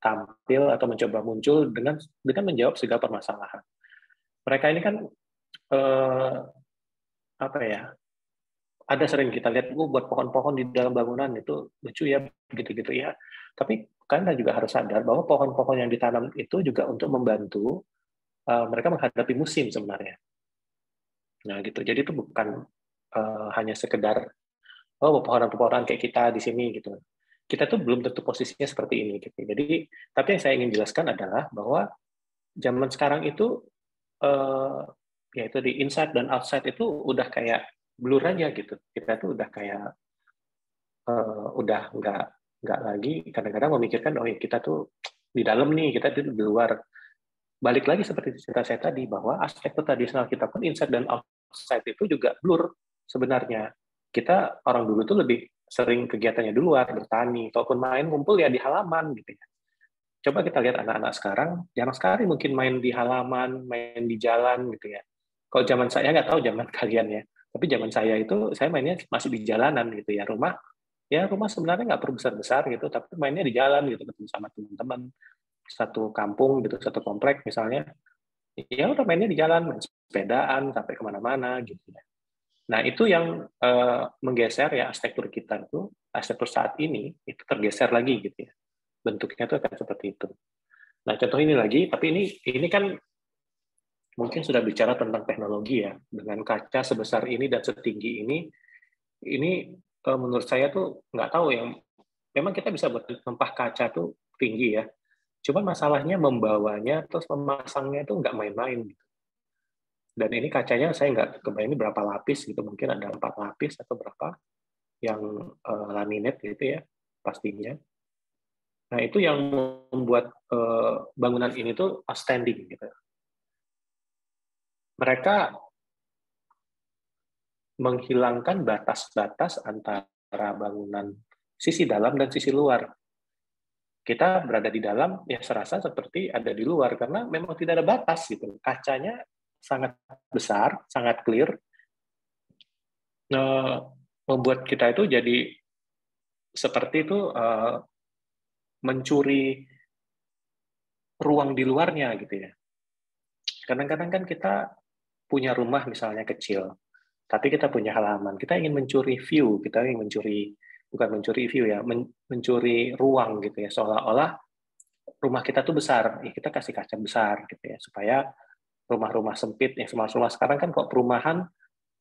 tampil atau mencoba muncul dengan menjawab segala permasalahan. Mereka ini kan ada sering kita lihat buat pohon-pohon di dalam bangunan itu lucu ya gitu-gitu ya. Tapi kalian juga harus sadar bahwa pohon-pohon yang ditanam itu juga untuk membantu mereka menghadapi musim sebenarnya. Nah gitu. Jadi itu bukan hanya sekedar pepohonan-pepohonan kayak kita di sini gitu. Kita tuh belum tentu posisinya seperti ini gitu. Jadi tapi yang saya ingin jelaskan adalah bahwa zaman sekarang itu yaitu di inside dan outside itu udah kayak blur aja gitu. Kita tuh udah kayak udah nggak lagi kadang-kadang memikirkan kita tuh di dalam nih, kita tuh di luar. Balik lagi seperti cerita saya tadi bahwa arsitektur tradisional kita pun inside dan outside itu juga blur sebenarnya. Kita orang dulu tuh lebih sering kegiatannya di luar, bertani, ataupun main kumpul ya di halaman gitu ya. Coba kita lihat anak-anak sekarang, jarang sekali mungkin main di halaman, main di jalan gitu ya. Kalau zaman saya nggak tahu zaman kalian ya, tapi zaman saya itu saya mainnya masih di jalanan gitu ya. Rumah sebenarnya nggak perlu besar-besar gitu, tapi mainnya di jalan gitu ketemu sama teman-teman satu kampung gitu, satu komplek misalnya. Ya udah mainnya di jalan, main sepedaan sampai kemana-mana gitu ya. Nah itu yang menggeser ya arsitektur kita itu, arsitektur saat ini itu tergeser lagi gitu ya. Bentuknya itu akan seperti itu. Nah contoh ini lagi, tapi ini kan mungkin sudah bicara tentang teknologi ya, dengan kaca sebesar ini dan setinggi ini menurut saya tuh nggak tahu yang memang kita bisa buat tempah kaca tuh tinggi ya, cuman masalahnya membawanya terus memasangnya itu nggak main-main gitu. Dan ini kacanya saya nggak kebayang ini berapa lapis gitu, mungkin ada 4 lapis atau berapa yang laminate gitu ya pastinya. Nah itu yang membuat bangunan ini tuh outstanding gitu. Mereka menghilangkan batas-batas antara bangunan sisi dalam dan sisi luar. Kita berada di dalam, ya serasa seperti ada di luar, karena memang tidak ada batas gitu. Kacanya sangat besar, sangat clear, membuat kita itu jadi seperti itu mencuri ruang di luarnya gitu ya. Kadang-kadang kan kita punya rumah misalnya kecil, tapi kita punya halaman, kita ingin mencuri view, kita ingin mencuri, bukan mencuri view ya, mencuri ruang gitu ya, seolah-olah rumah kita tuh besar, ya kita kasih kaca besar gitu ya, supaya rumah-rumah sempit, yang rumah-rumah sekarang kan kok perumahan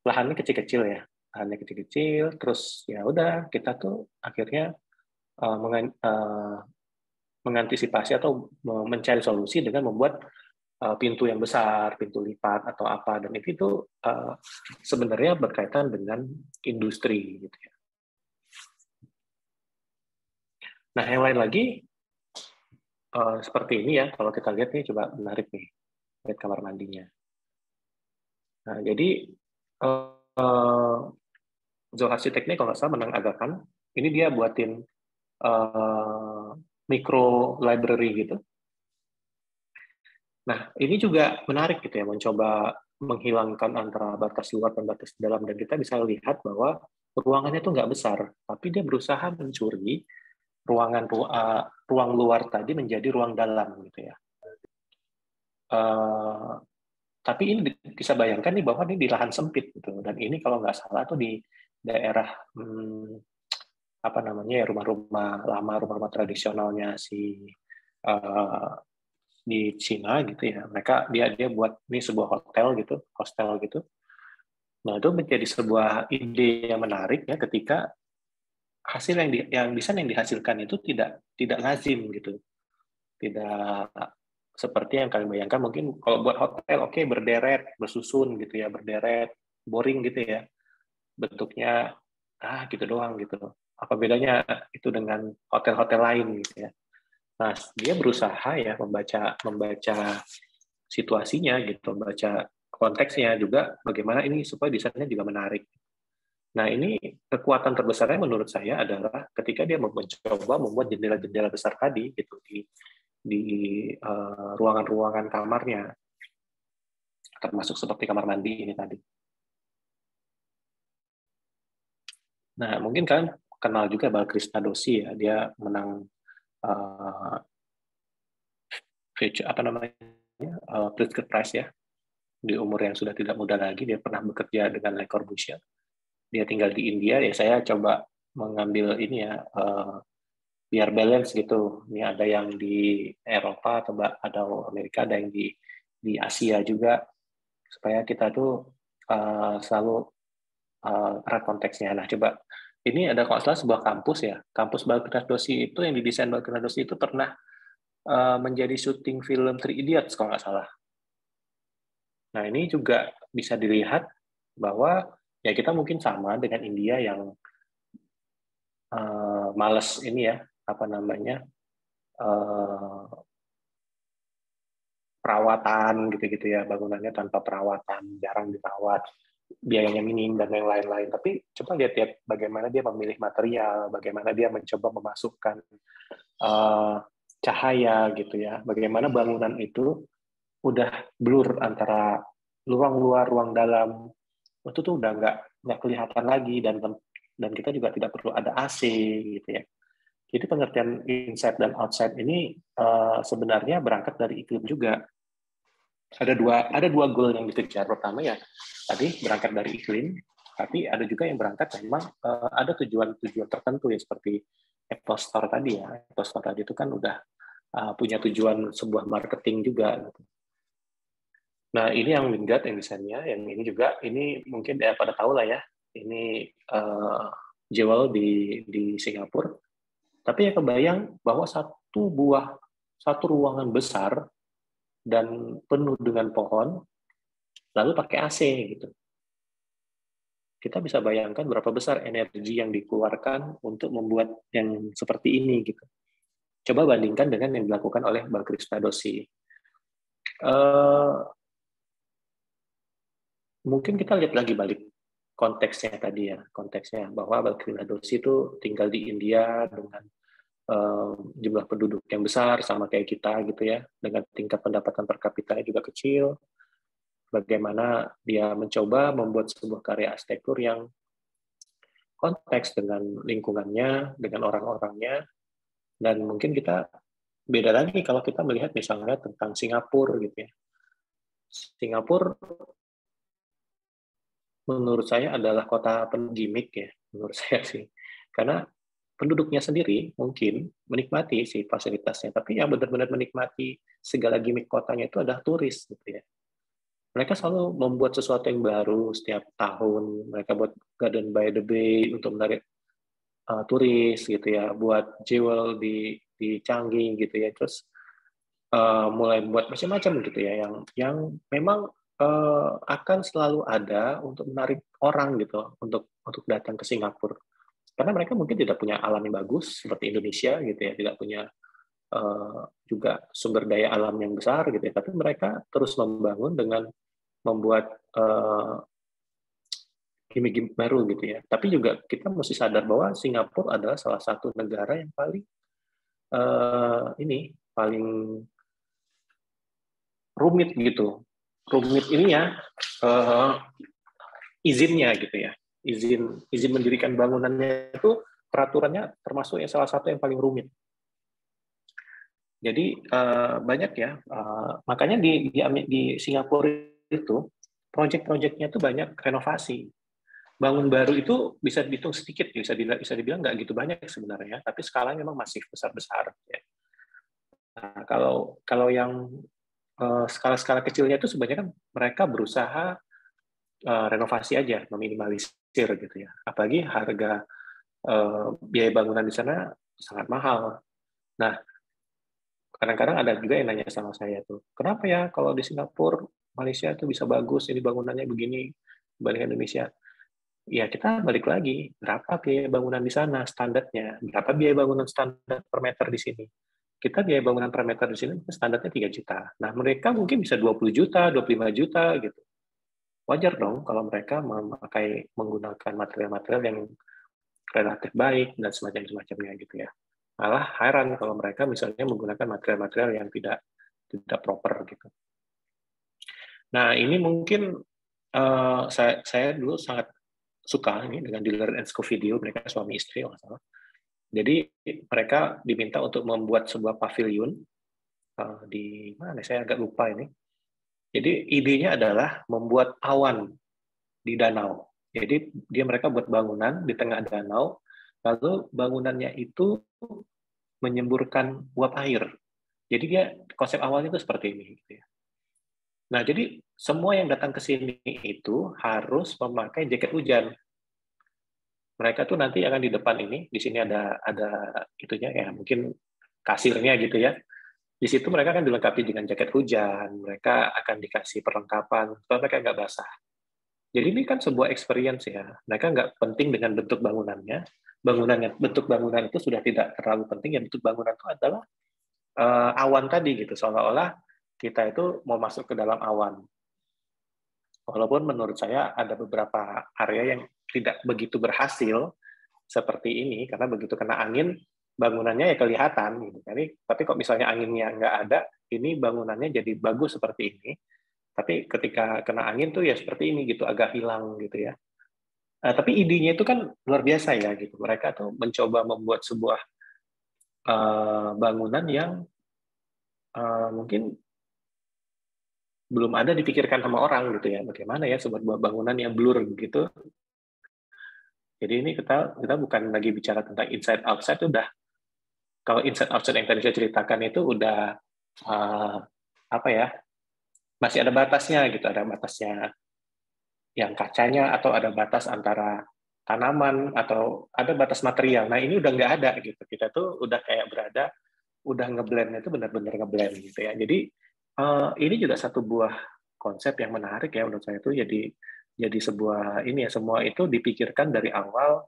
lahannya kecil-kecil ya, lahannya kecil-kecil, terus ya udah kita tuh akhirnya mengantisipasi atau mencari solusi dengan membuat pintu yang besar, pintu lipat atau apa, dan itu sebenarnya berkaitan dengan industri gitu ya. Nah, yang lain lagi seperti ini ya, kalau kita lihat nih, coba menarik nih, lihat kamar mandinya. Nah, jadi Zoho Arsitek ini kalau nggak salah menang Aga Khan, ini dia buatin micro library gitu. Nah, ini juga menarik gitu ya, mencoba menghilangkan antara batas luar dan batas dalam, dan kita bisa lihat bahwa ruangannya itu nggak besar, tapi dia berusaha mencuri ruang luar tadi menjadi ruang dalam gitu ya. Tapi ini bisa bayangkan nih bahwa ini di lahan sempit gitu, dan ini kalau nggak salah tuh di daerah apa namanya ya, rumah-rumah lama, rumah-rumah tradisionalnya di Cina gitu ya. Mereka dia buat ini sebuah hotel gitu, hostel gitu. Nah, itu menjadi sebuah ide yang menarik ya, ketika hasil yang desain yang dihasilkan itu tidak lazim gitu. Tidak seperti yang kalian bayangkan. Mungkin kalau buat hotel oke, berderet, bersusun gitu ya, berderet, boring gitu ya. Bentuknya gitu doang gitu. Apa bedanya itu dengan hotel-hotel lain gitu ya. Nah, dia berusaha ya membaca situasinya gitu, membaca konteksnya juga, bagaimana ini supaya desainnya juga menarik. Nah, ini kekuatan terbesarnya menurut saya adalah ketika dia mencoba membuat jendela-jendela besar tadi gitu di ruangan-ruangan kamarnya, termasuk seperti kamar mandi ini tadi. Nah, mungkin kalian kenal juga Balkrishna Doshi ya, dia menang apa namanya Pritzker Prize ya, di umur yang sudah tidak muda lagi. Dia pernah bekerja dengan Le Corbusier. Dia tinggal di India ya, saya coba mengambil ini ya, biar balance gitu. Ini ada yang di Eropa atau ada Amerika, ada yang di Asia juga, supaya kita tuh selalu erat konteksnya. Nah, coba ini ada kalau salah sebuah kampus ya, kampus Balkrishna Doshi itu, yang didesain Balkrishna Doshi itu pernah menjadi syuting film Three Idiots kalau nggak salah. Nah, ini juga bisa dilihat bahwa ya kita mungkin sama dengan India yang males ini ya, apa namanya, perawatan gitu-gitu ya, bangunannya tanpa perawatan, jarang dirawat, biayanya minim dan yang lain-lain. Tapi coba lihat bagaimana dia memilih material, bagaimana dia mencoba memasukkan cahaya gitu ya, bagaimana bangunan itu udah blur antara ruang luar, ruang dalam, itu tuh udah nggak kelihatan lagi, dan kita juga tidak perlu ada AC gitu ya. Jadi pengertian inside dan outside ini sebenarnya berangkat dari iklim juga. Ada dua goal yang dikejar. Pertama ya tadi berangkat dari iklim, tapi ada juga yang berangkat memang ada tujuan tertentu ya, seperti Apple Store tadi ya. Apple Store tadi itu kan udah punya tujuan sebuah marketing juga. Nah, ini yang Wingard yang desainnya, yang ini juga, ini mungkin ya pada tahu lah ya, ini Jewel di Singapura. Tapi ya kebayang bahwa satu ruangan besar dan penuh dengan pohon, lalu pakai AC gitu. Kita bisa bayangkan berapa besar energi yang dikeluarkan untuk membuat yang seperti ini gitu. Coba bandingkan dengan yang dilakukan oleh Bagris Padosi. Mungkin kita lihat lagi balik konteksnya tadi ya, konteksnya bahwa Bagris Padosi itu tinggal di India dengan jumlah penduduk yang besar sama kayak kita gitu ya, dengan tingkat pendapatan per kapitanya juga kecil. Bagaimana dia mencoba membuat sebuah karya arsitektur yang konteks dengan lingkungannya, dengan orang-orangnya, dan mungkin kita beda lagi kalau kita melihat misalnya tentang Singapura gitu ya. Singapura menurut saya adalah kota penuh gimmick ya, menurut saya sih. Karena penduduknya sendiri mungkin menikmati sih fasilitasnya, tapi yang benar-benar menikmati segala gimmick kotanya itu adalah turis gitu ya. Mereka selalu membuat sesuatu yang baru setiap tahun. Mereka buat Garden by the Bay untuk menarik turis gitu ya, buat jewel di Changi gitu ya. Terus mulai buat macam-macam gitu ya, yang memang akan selalu ada untuk menarik orang gitu untuk datang ke Singapura. Karena mereka mungkin tidak punya alam yang bagus seperti Indonesia gitu ya, tidak punya juga sumber daya alam yang besar gitu ya, tapi mereka terus membangun dengan membuat gimmick-gimmick baru gitu ya. Tapi juga kita mesti sadar bahwa Singapura adalah salah satu negara yang paling rumit gitu. Rumit ini ya izinnya gitu ya. Izin mendirikan bangunannya itu peraturannya termasuk yang salah satu yang paling rumit. Jadi banyak ya, makanya di Singapura itu proyek-proyeknya itu banyak renovasi. Bangun baru itu bisa dihitung sedikit, bisa dibilang nggak gitu banyak sebenarnya, tapi skalanya memang masih besar-besar. Ya. Nah, kalau yang skala-skala kecilnya itu sebenarnya kan mereka berusaha renovasi aja, meminimalisir gitu ya. Apalagi harga biaya bangunan di sana sangat mahal. Nah, kadang-kadang ada juga yang nanya sama saya tuh, kenapa ya kalau di Singapura, Malaysia itu bisa bagus, ini bangunannya begini dibanding Indonesia? Ya kita balik lagi, berapa biaya bangunan di sana standarnya, berapa biaya bangunan standar per meter di sini. Kita biaya bangunan per meter di sini standarnya 3 juta. Nah mereka mungkin bisa 20 juta, 25 juta gitu. Wajar dong kalau mereka menggunakan material-material yang relatif baik dan semacam-semacamnya gitu ya. Malah heran kalau mereka misalnya menggunakan material-material yang tidak proper gitu. Nah ini mungkin saya dulu sangat suka ini dengan Diller and Scofidio, mereka suami istri kalau salah. Jadi mereka diminta untuk membuat sebuah pavilion di mana saya agak lupa ini. Jadi idenya adalah membuat awan di danau. Jadi mereka buat bangunan di tengah danau, lalu bangunannya itu menyemburkan uap air. Jadi konsep awalnya itu seperti ini. Gitu ya. Nah, jadi semua yang datang ke sini itu harus memakai jaket hujan. Mereka tuh nanti akan di depan ini, di sini ada itunya ya, mungkin kasirnya gitu ya. Di situ mereka akan dilengkapi dengan jaket hujan, mereka akan dikasih perlengkapan supaya mereka nggak basah. Jadi ini kan sebuah experience ya. Mereka nggak penting dengan bentuk bangunannya. Bentuk bangunan itu sudah tidak terlalu penting. Yang bentuk bangunan itu adalah awan tadi gitu. Seolah-olah kita itu mau masuk ke dalam awan. Walaupun menurut saya ada beberapa area yang tidak begitu berhasil seperti ini, karena begitu kena angin, bangunannya ya kelihatan. Gitu. Tapi kok misalnya anginnya nggak ada, ini bangunannya jadi bagus seperti ini. Tapi ketika kena angin tuh ya seperti ini gitu, agak hilang gitu ya. Tapi idenya itu kan luar biasa ya gitu. Mereka tuh mencoba membuat sebuah bangunan yang mungkin belum ada dipikirkan sama orang gitu ya. Bagaimana ya sebuah bangunan yang blur gitu. Jadi ini kita bukan lagi bicara tentang inside outside, udah kalau inside outside yang tadi saya ceritakan itu udah apa ya, masih ada batasnya gitu, ada batasnya yang kacanya atau ada batas antara tanaman atau ada batas material. Nah ini udah nggak ada gitu. Kita tuh udah kayak udah ngeblend itu benar-benar ngeblend gitu ya. Jadi ini juga satu buah konsep yang menarik ya menurut saya itu jadi sebuah ini ya, semua itu dipikirkan dari awal,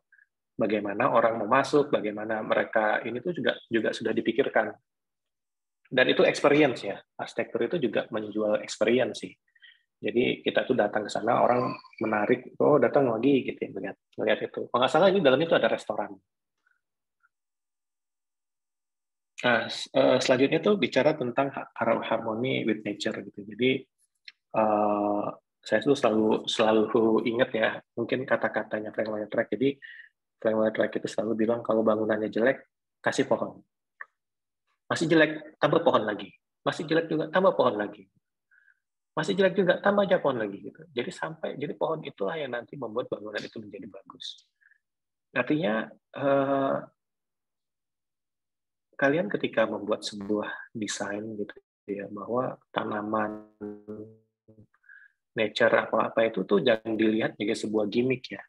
bagaimana orang mau masuk, bagaimana mereka ini tuh juga sudah dipikirkan. Dan itu experience ya, arsitektur itu juga menjual experience sih. Jadi kita tuh datang ke sana, orang menarik, oh datang lagi gitu ya, melihat itu. Kalau nggak salah ini dalamnya itu ada restoran. Nah, selanjutnya tuh bicara tentang harmony with nature gitu. Jadi saya tuh selalu ingat ya, mungkin kata-katanya Frank Lloyd Wright. Jadi Frank Lloyd Wright itu selalu bilang kalau bangunannya jelek, kasih pohon. Masih jelek, tambah pohon lagi. Masih jelek juga, tambah pohon lagi. Masih jelek juga, tambah aja pohon lagi gitu. Jadi pohon itulah yang nanti membuat bangunan itu menjadi bagus. Artinya kalian ketika membuat sebuah desain gitu ya, bahwa tanaman, nature apa-apa itu tuh jangan dilihat sebagai sebuah gimmick ya.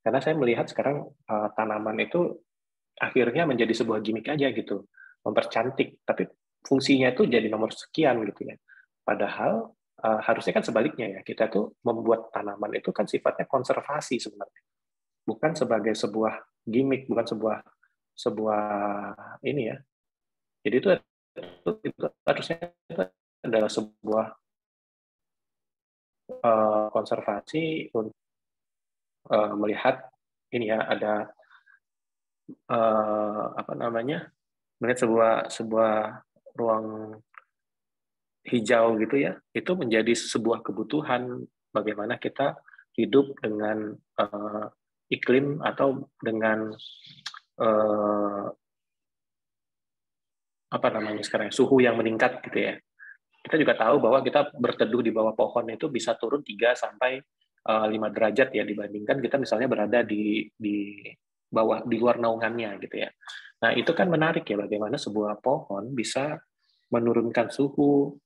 Karena saya melihat sekarang tanaman itu akhirnya menjadi sebuah gimmick aja gitu, mempercantik, tapi fungsinya itu jadi nomor sekian gitu ya. Padahal harusnya kan sebaliknya ya, kita tuh membuat tanaman itu kan sifatnya konservasi sebenarnya, bukan sebagai sebuah gimmick, bukan sebuah ini ya. Jadi itu harusnya itu adalah sebuah konservasi untuk melihat ini ya, ada apa namanya, melihat sebuah ruang hijau gitu ya, itu menjadi sebuah kebutuhan bagaimana kita hidup dengan iklim atau dengan apa namanya sekarang suhu yang meningkat gitu ya. Kita juga tahu bahwa kita berteduh di bawah pohon itu bisa turun 3 sampai 5 derajat ya, dibandingkan kita misalnya berada di bawah, di luar naungannya gitu ya. Nah, itu kan menarik ya, bagaimana sebuah pohon bisa menurunkan suhu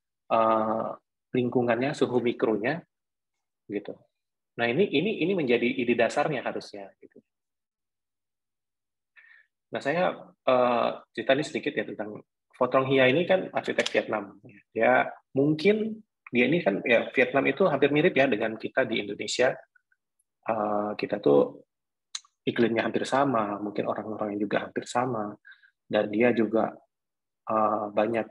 lingkungannya, suhu mikronya gitu. Nah, ini menjadi ide dasarnya harusnya gitu. Nah, saya cerita ini sedikit ya tentang Photrong Hia ini kan arsitek Vietnam. Dia mungkin dia ini kan ya, Vietnam itu hampir mirip ya dengan kita di Indonesia. Kita tuh iklimnya hampir sama, mungkin orang-orangnya juga hampir sama, dan dia juga banyak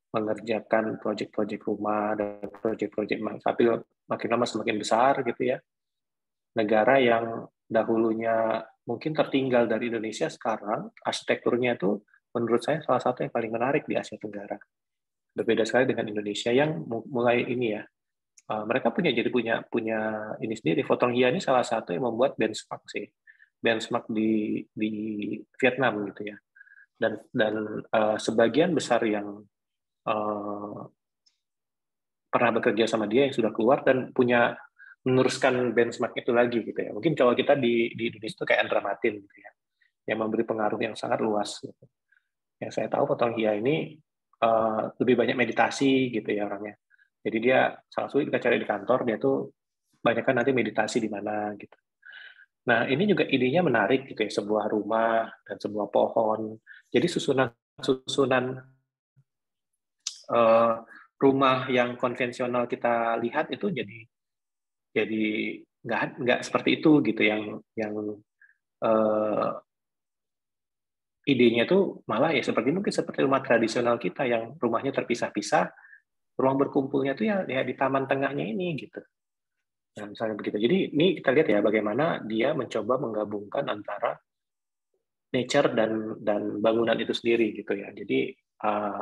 mengerjakan proyek-proyek rumah dan proyek-proyek tapi makin lama semakin besar gitu ya. Negara yang dahulunya mungkin tertinggal dari Indonesia, sekarang arsitekturnya itu menurut saya salah satu yang paling menarik di Asia Tenggara. Berbeda sekali dengan Indonesia yang mulai ini ya, mereka punya ini sendiri. Photrong Hia ini salah satu yang membuat benchmark sih, benchmark di Vietnam gitu ya. Dan sebagian besar yang pernah bekerja sama dia yang sudah keluar dan punya meneruskan benchmark itu lagi gitu ya. Mungkin kalau kita di Indonesia itu kayak Andra Matin gitu ya, yang memberi pengaruh yang sangat luas. Gitu. Yang saya tahu Photrong Hia ini lebih banyak meditasi gitu ya orangnya. Jadi dia salah satu kita cari di kantor, dia tuh banyak kan nanti meditasi di mana gitu. Nah, ini juga idenya menarik gitu ya, sebuah rumah dan sebuah pohon. Jadi susunan rumah yang konvensional kita lihat itu jadi nggak seperti itu gitu, yang idenya tuh malah ya mungkin seperti rumah tradisional kita yang rumahnya terpisah-pisah, ruang berkumpulnya tuh ya di taman tengahnya ini gitu. Nah, misalnya begitu. Jadi ini kita lihat ya bagaimana dia mencoba menggabungkan antara nature dan bangunan itu sendiri gitu ya. Jadi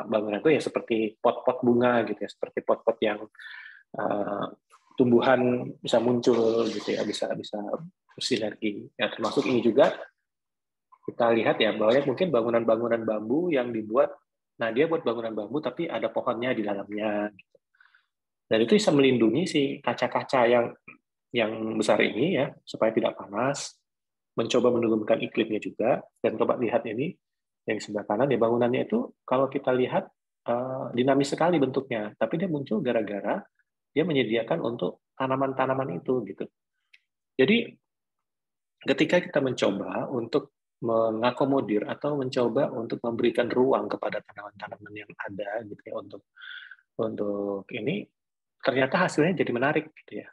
bangunan itu ya seperti pot-pot bunga gitu ya, seperti pot-pot yang tumbuhan bisa muncul gitu ya, bisa bersinergi. Ya, termasuk ini juga kita lihat ya bahwa mungkin bangunan-bangunan bambu yang dibuat, nah dia buat bangunan bambu tapi ada pohonnya di dalamnya. Gitu. Dan itu bisa melindungi si kaca-kaca yang besar ini ya supaya tidak panas, mencoba menurunkan iklimnya juga. Dan coba lihat ini yang sebelah kanan ya, bangunannya itu kalau kita lihat dinamis sekali bentuknya, tapi dia muncul gara-gara dia menyediakan untuk tanaman-tanaman itu gitu. Jadi ketika kita mencoba untuk mengakomodir atau mencoba untuk memberikan ruang kepada tanaman-tanaman yang ada gitu ya untuk ini, ternyata hasilnya jadi menarik gitu ya.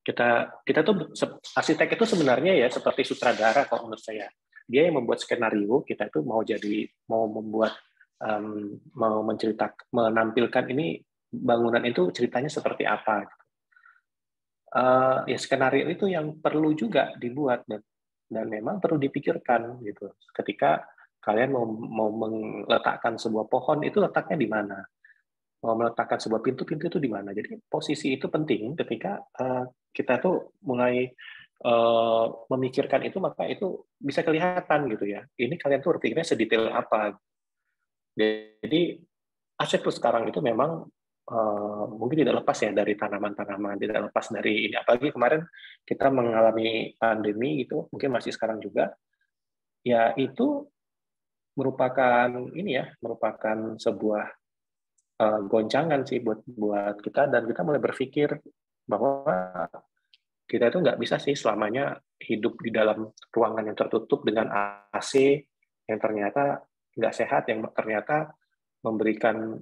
Kita tuh arsitek itu sebenarnya ya seperti sutradara kalau menurut saya. Dia yang membuat skenario, kita itu mau membuat mau menampilkan ini bangunan itu ceritanya seperti apa. Ya skenario itu yang perlu juga dibuat dan memang perlu dipikirkan gitu. Ketika kalian mau meletakkan sebuah pohon itu letaknya di mana? Mau meletakkan sebuah pintu itu di mana? Jadi posisi itu penting ketika kita tuh mulai memikirkan itu, maka itu bisa kelihatan gitu ya. Ini kalian tuh berpikirnya sedetail apa. Jadi aset tuh sekarang itu memang mungkin tidak lepas ya dari tanaman-tanaman, tidak lepas dari ini. Apalagi kemarin kita mengalami pandemi gitu, mungkin masih sekarang juga. Ya itu merupakan ini ya, merupakan sebuah goncangan sih buat kita, dan kita mulai berpikir bahwa kita itu nggak bisa sih selamanya hidup di dalam ruangan yang tertutup dengan AC yang ternyata nggak sehat, yang ternyata memberikan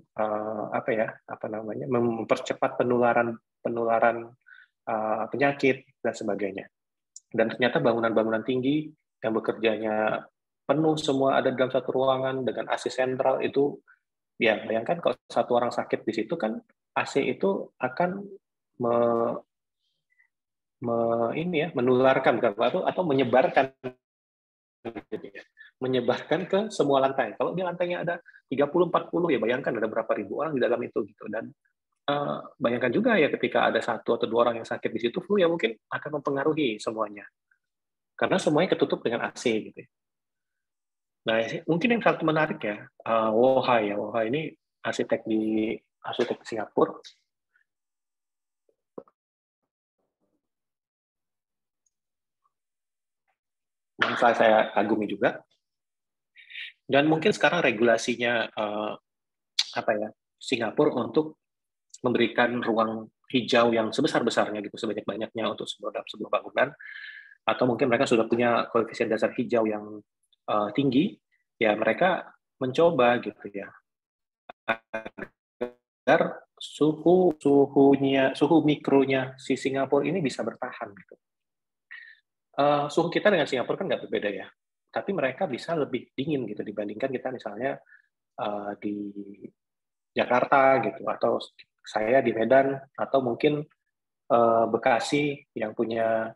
apa namanya, mempercepat penularan penyakit dan sebagainya. Dan ternyata bangunan-bangunan tinggi yang bekerjanya penuh semua ada dalam satu ruangan dengan AC sentral itu, ya bayangkan kalau satu orang sakit di situ kan AC itu akan ini ya menularkan atau menyebarkan ke semua lantai. Kalau di lantainya ada 30-40 ya bayangkan ada berapa ribu orang di dalam itu gitu. Dan bayangkan juga ya ketika ada satu atau dua orang yang sakit di situ flu ya mungkin akan mempengaruhi semuanya. Karena semuanya ketutup dengan AC gitu. Nah, mungkin yang satu menarik ya, Woha ini arsitek di Singapura. Yang saya kagumi juga. Dan mungkin sekarang regulasinya Singapura untuk memberikan ruang hijau yang sebesar-besarnya gitu, sebanyak-banyaknya untuk sebuah bangunan, atau mungkin mereka sudah punya koefisien dasar hijau yang tinggi, ya mereka mencoba gitu ya agar suhu mikronya si Singapura ini bisa bertahan gitu. Suhu kita dengan Singapura kan nggak berbeda ya, tapi mereka bisa lebih dingin gitu dibandingkan kita misalnya di Jakarta gitu, atau saya di Medan, atau mungkin Bekasi yang punya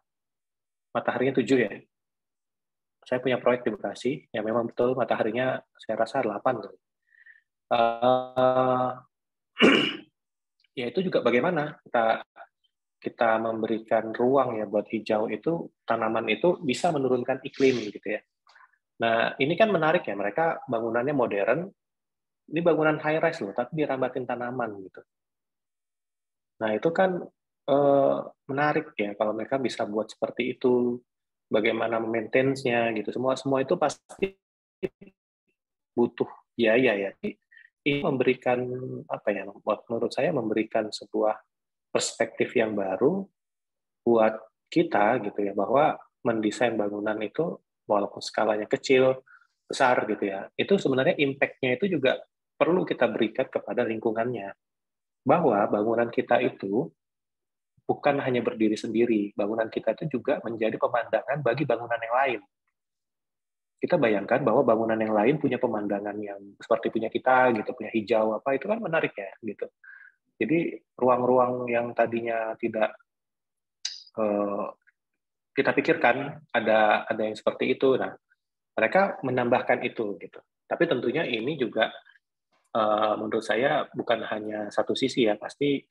mataharinya 7 ya. Saya punya proyek di Bekasi, yang memang betul mataharinya saya rasa 8 tuh. Ya itu juga bagaimana kita memberikan ruang ya buat hijau itu, tanaman itu bisa menurunkan iklim gitu ya. Nah ini kan menarik ya, mereka bangunannya modern, ini bangunan high rise loh, tapi dirambatin tanaman gitu. Nah itu kan menarik ya kalau mereka bisa buat seperti itu, bagaimana maintenance-nya gitu. Semua itu pasti butuh biaya ya. Ini memberikan apa ya? Menurut saya memberikan sebuah perspektif yang baru buat kita gitu ya, bahwa mendesain bangunan itu walaupun skalanya kecil, besar gitu ya, itu sebenarnya impact-nya itu juga perlu kita berikan kepada lingkungannya. Bahwa bangunan kita itu bukan hanya berdiri sendiri, bangunan kita itu juga menjadi pemandangan bagi bangunan yang lain. Kita bayangkan bahwa bangunan yang lain punya pemandangan yang seperti punya kita gitu, punya hijau apa, itu kan menarik ya gitu. Jadi ruang-ruang yang tadinya tidak kita pikirkan ada yang seperti itu, nah mereka menambahkan itu gitu. Tapi tentunya ini juga menurut saya bukan hanya satu sisi ya, pasti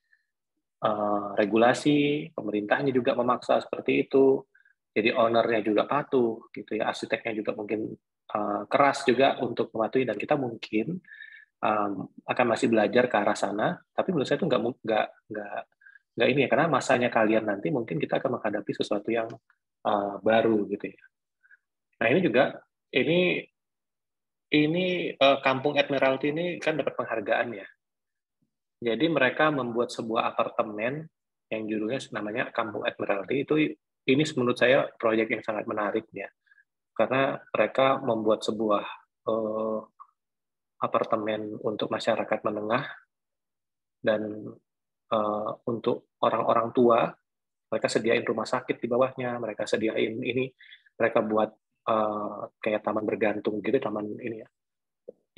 regulasi pemerintahnya juga memaksa seperti itu, jadi ownernya juga patuh gitu ya, arsiteknya juga mungkin keras juga untuk mematuhi, dan kita mungkin akan masih belajar ke arah sana. Tapi menurut saya itu nggak ini ya, karena masanya kalian nanti mungkin kita akan menghadapi sesuatu yang baru gitu ya. Nah ini juga ini Kampung Admiralty ini kan dapat penghargaan ya. Jadi mereka membuat sebuah apartemen yang judulnya namanya Kampung Admiralty. Ini menurut saya proyek yang sangat menarik ya, karena mereka membuat sebuah apartemen untuk masyarakat menengah, dan untuk orang-orang tua, mereka sediain rumah sakit di bawahnya, mereka sediain ini, mereka buat kayak taman bergantung gitu, taman ini ya,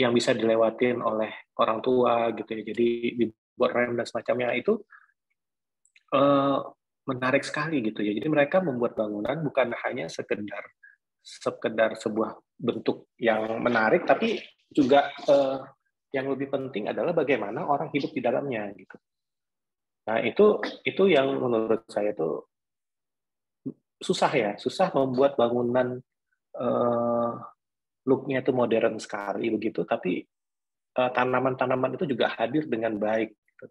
yang bisa dilewatin oleh orang tua gitu ya. Jadi dibuat rem dan semacamnya itu menarik sekali gitu ya. Jadi mereka membuat bangunan bukan hanya sekedar sebuah bentuk yang menarik, tapi juga yang lebih penting adalah bagaimana orang hidup di dalamnya gitu. Nah, itu yang menurut saya itu susah ya, susah membuat bangunan look-nya itu modern sekali begitu, tapi tanaman-tanaman itu juga hadir dengan baik. Gitu.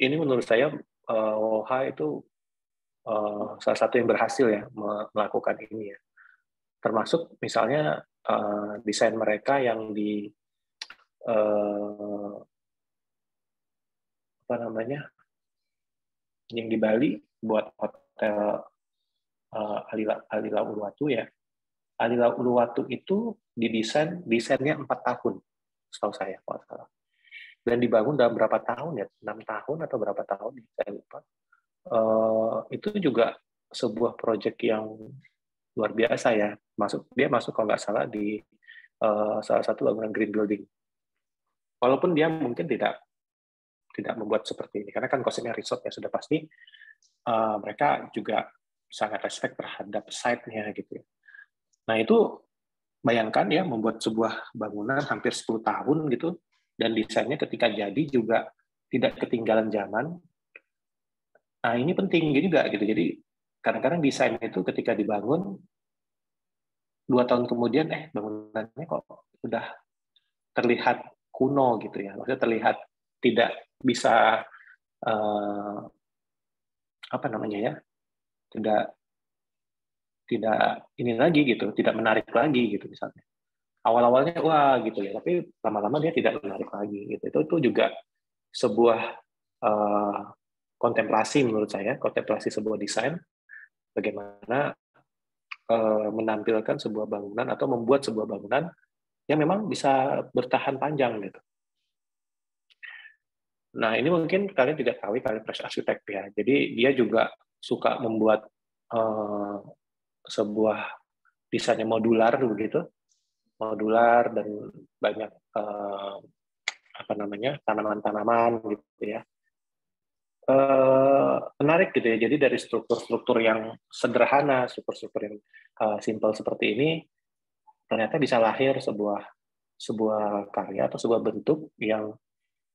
Ini menurut saya WOHA itu salah satu yang berhasil ya melakukan ini ya. Termasuk misalnya desain mereka yang di apa namanya, yang di Bali buat hotel Alila Uluwatu ya. Alila Uluwatu itu desainnya 4 tahun, setahu saya kalau salah. Dan dibangun dalam berapa tahun ya? 6 tahun atau berapa tahun? Saya lupa. Itu juga sebuah proyek yang luar biasa ya. Dia masuk kalau nggak salah di salah satu bangunan green building. Walaupun dia mungkin tidak membuat seperti ini, karena kan konsepnya resort ya, sudah pasti mereka juga sangat respect terhadap site-nya gitu ya. Nah itu bayangkan ya, membuat sebuah bangunan hampir 10 tahun gitu, dan desainnya ketika jadi juga tidak ketinggalan zaman. Nah ini penting juga gitu. Jadi kadang-kadang desain itu ketika dibangun 2 tahun kemudian bangunannya kok udah terlihat kuno gitu ya, maksudnya terlihat tidak bisa apa namanya ya, tidak ini lagi gitu, tidak menarik lagi gitu misalnya. Awal-awalnya wah gitu ya, tapi lama-lama dia tidak menarik lagi gitu. Itu juga sebuah kontemplasi menurut saya, kontemplasi sebuah desain, bagaimana menampilkan sebuah bangunan atau membuat sebuah bangunan yang memang bisa bertahan panjang gitu. Nah ini mungkin kalian tidak tahu, kalian fresh arsitek ya. Jadi dia juga suka membuat sebuah desainnya modular begitu, modular dan banyak apa namanya, tanaman-tanaman gitu ya. Menarik gitu ya. Jadi dari struktur-struktur yang sederhana, struktur-struktur yang simple seperti ini, ternyata bisa lahir sebuah karya atau sebuah bentuk yang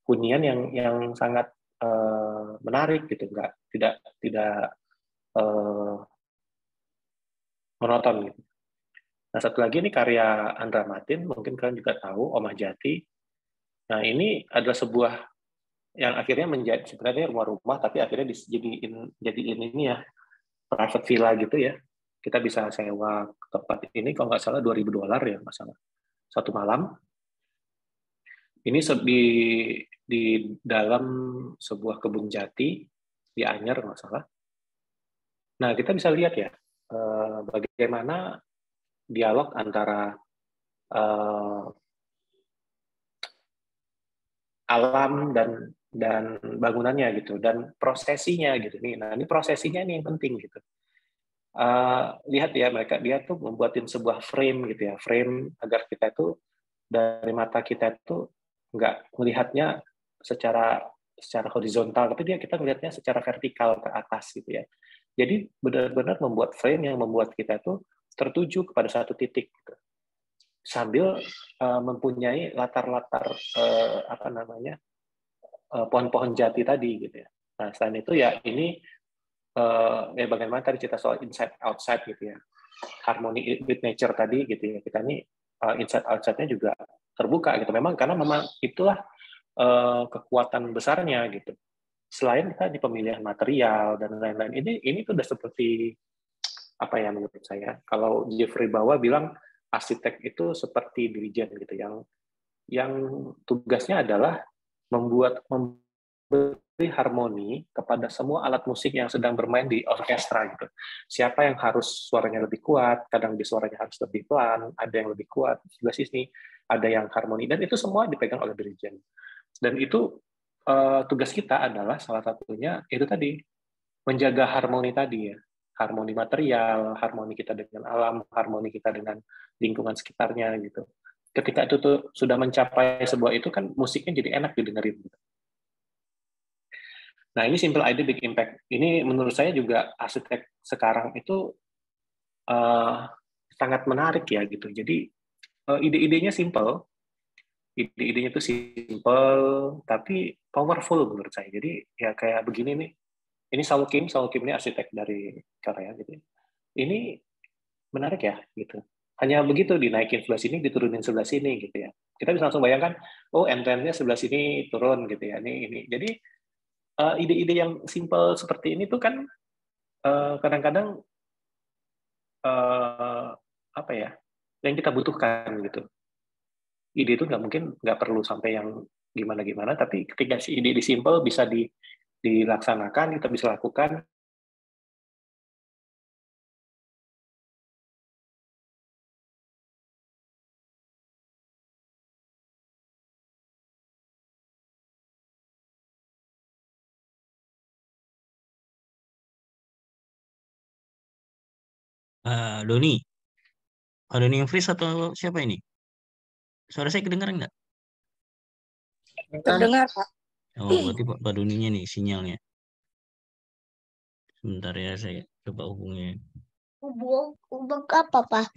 hunian yang sangat menarik gitu, tidak monoton gitu. Nah satu lagi ini karya Andra Matin, mungkin kalian juga tahu, Omah Jati. Nah ini adalah sebuah yang akhirnya menjadi sebenarnya rumah-rumah, tapi akhirnya jadiin ini ya, private villa gitu ya. Kita bisa sewa tempat ini kalau nggak salah $2.000 ya, nggak salah, 1 malam. Ini di dalam sebuah kebun jati di Anyer nggak salah. Nah kita bisa lihat ya bagaimana dialog antara alam dan bangunannya gitu, dan prosesinya gitu nih. Nah ini prosesinya ini yang penting gitu. Lihat ya, dia tuh membuatin sebuah frame gitu ya, frame agar kita itu dari mata kita itu nggak melihatnya secara horizontal, tapi kita melihatnya secara vertikal ke atas gitu ya. Jadi benar-benar membuat frame yang membuat kita itu tertuju kepada satu titik gitu. Sambil mempunyai latar-latar apa namanya, pohon-pohon jati tadi gitu ya. Nah selain itu ya ini ya bagaimana tadi cerita soal inside outside gitu ya, harmony with nature tadi gitu ya, kita ini inside outside-nya juga terbuka gitu, karena memang itulah kekuatan besarnya gitu. Selain kita di pemilihan material dan lain-lain, ini tuh udah seperti apa ya, menurut saya, kalau Jeffrey Bawa bilang arsitek itu seperti dirijen gitu, yang tugasnya adalah memberi harmoni kepada semua alat musik yang sedang bermain di orkestra gitu. Siapa yang harus suaranya lebih kuat, kadang di suaranya harus lebih pelan, ada yang lebih kuat, sebelah sini ada yang harmoni, dan itu semua dipegang oleh dirijen. Dan itu tugas kita adalah salah satunya itu tadi, menjaga harmoni tadi ya, harmoni material, harmoni kita dengan alam, harmoni kita dengan lingkungan sekitarnya gitu. Ketika itu tuh sudah mencapai sebuah itu kan musiknya jadi enak didengerin. Gitu. Nah ini simple idea big impact. Ini menurut saya juga arsitek sekarang itu sangat menarik ya gitu. Jadi ide-idenya simple, ide-idenya itu simple tapi powerful menurut saya. Jadi ya kayak begini nih. Ini Saul Kim ini arsitek dari Korea gitu. Ini menarik ya gitu. Hanya begitu dinaikin sebelah sini, diturunin sebelah sini gitu ya. Kita bisa langsung bayangkan, oh end-nya sebelah sini turun gitu ya. Ini. Jadi ide-ide yang simple seperti ini tuh kan kadang-kadang apa ya yang kita butuhkan gitu. Ide itu nggak mungkin nggak perlu sampai yang gimana-gimana, tapi ketika si ide simple bisa dilaksanakan, kita bisa lakukan. Doni, Doni yang freeze atau siapa ini? Suara saya kedengaran nggak? Terdengar, Pak. Oh, berarti Pak Doninya nih sinyalnya. Sebentar ya, saya coba hubungnya. Hubung apa, Pak?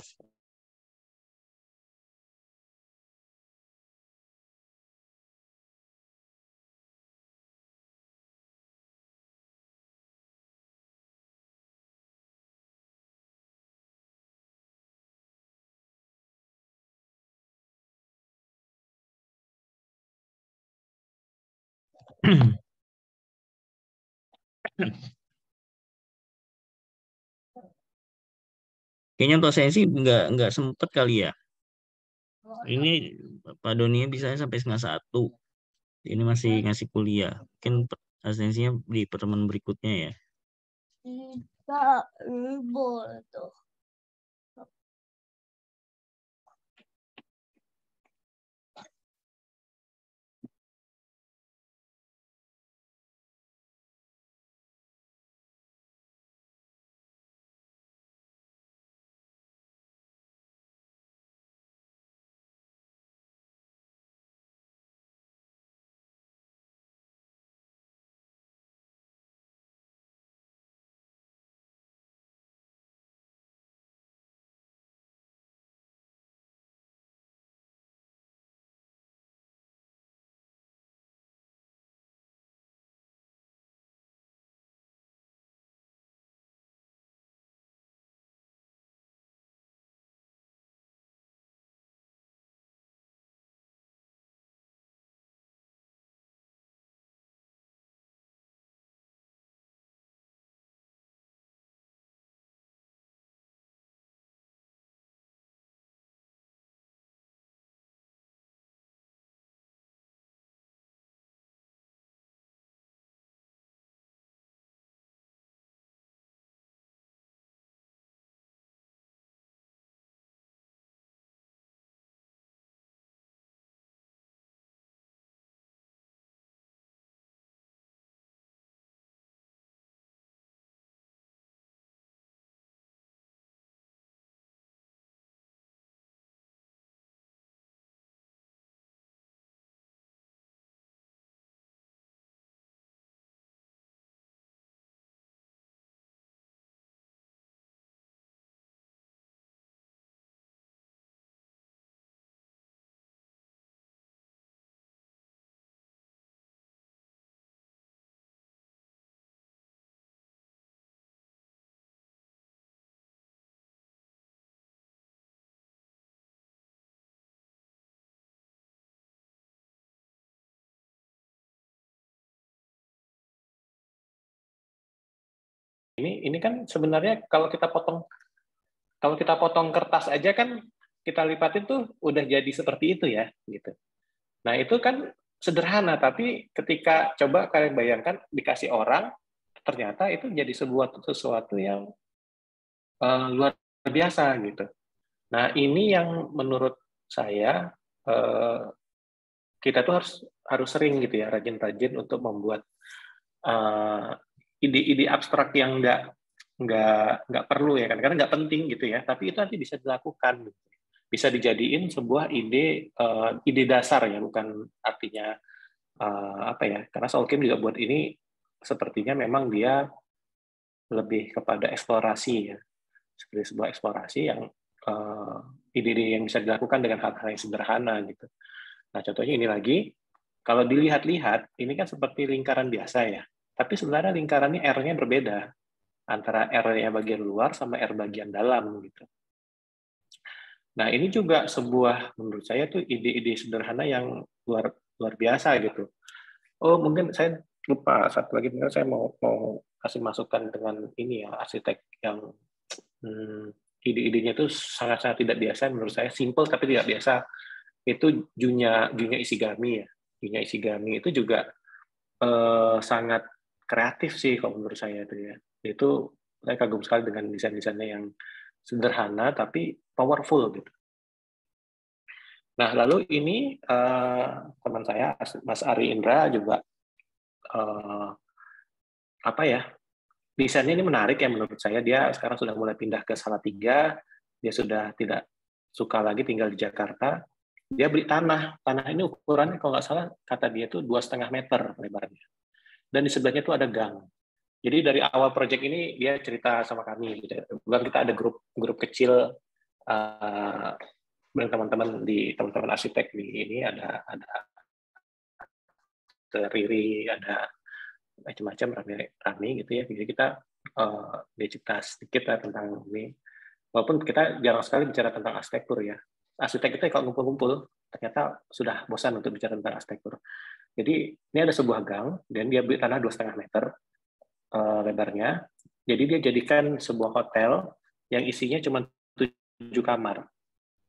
Kayaknya untuk saya sih nggak sempet kali ya. Ini Pak Doni bisa sampai setengah satu. Ini masih ngasih kuliah. Mungkin asistensinya di pertemuan berikutnya ya. Tidak, boleh tuh. Ini kan sebenarnya kalau kita potong kertas aja kan kita lipatin tuh udah jadi seperti itu ya gitu. Nah itu kan sederhana tapi ketika coba kalian bayangkan dikasih orang ternyata itu jadi sesuatu yang luar biasa gitu. Nah ini yang menurut saya kita tuh harus harus sering gitu ya, rajin-rajin untuk membuat ide-ide abstrak yang nggak perlu ya kan, karena nggak penting gitu ya, tapi itu nanti bisa dilakukan, bisa dijadiin sebuah ide dasar ya, bukan artinya apa ya, karena Soul Game juga buat ini sepertinya memang dia lebih kepada eksplorasi ya, seperti sebuah eksplorasi yang ide-ide yang bisa dilakukan dengan hal-hal yang sederhana gitu. Nah contohnya ini lagi, kalau dilihat-lihat ini kan seperti lingkaran biasa ya, tapi sebenarnya lingkarannya R-nya berbeda antara R-nya bagian luar sama R bagian dalam gitu. Nah ini juga sebuah, menurut saya tuh ide-ide sederhana yang luar biasa gitu. Oh mungkin saya lupa satu lagi, mungkin saya mau kasih masukan dengan ini ya, arsitek yang ide-idenya itu sangat-sangat tidak biasa menurut saya, simple tapi tidak biasa. Itu Junya Ishigami ya. Junya Ishigami itu juga sangat kreatif sih kalau menurut saya itu ya. Itu saya kagum sekali dengan desain-desainnya yang sederhana tapi powerful gitu. Nah, lalu ini teman saya Mas Ari Indra juga apa ya? Desainnya ini menarik ya menurut saya. Dia sekarang sudah mulai pindah ke Salatiga. Dia sudah tidak suka lagi tinggal di Jakarta. Dia beli tanah. Tanah ini ukurannya kalau nggak salah kata dia itu 2,5 meter lebarnya. Dan di sebelahnya itu ada gang. Jadi dari awal proyek ini dia cerita sama kami. Gitu. Kita ada grup kecil teman-teman arsitek di ini ada Riri, ada macam-macam rame gitu ya. Jadi kita dia cerita sedikit lah tentang ini. Walaupun kita jarang sekali bicara tentang arsitektur ya. Arsitek itu kalau ngumpul-ngumpul ternyata sudah bosan untuk bicara tentang arsitektur. Jadi ini ada sebuah gang dan dia beli tanah 2,5 meter lebarnya. Jadi dia jadikan sebuah hotel yang isinya cuma 7 kamar.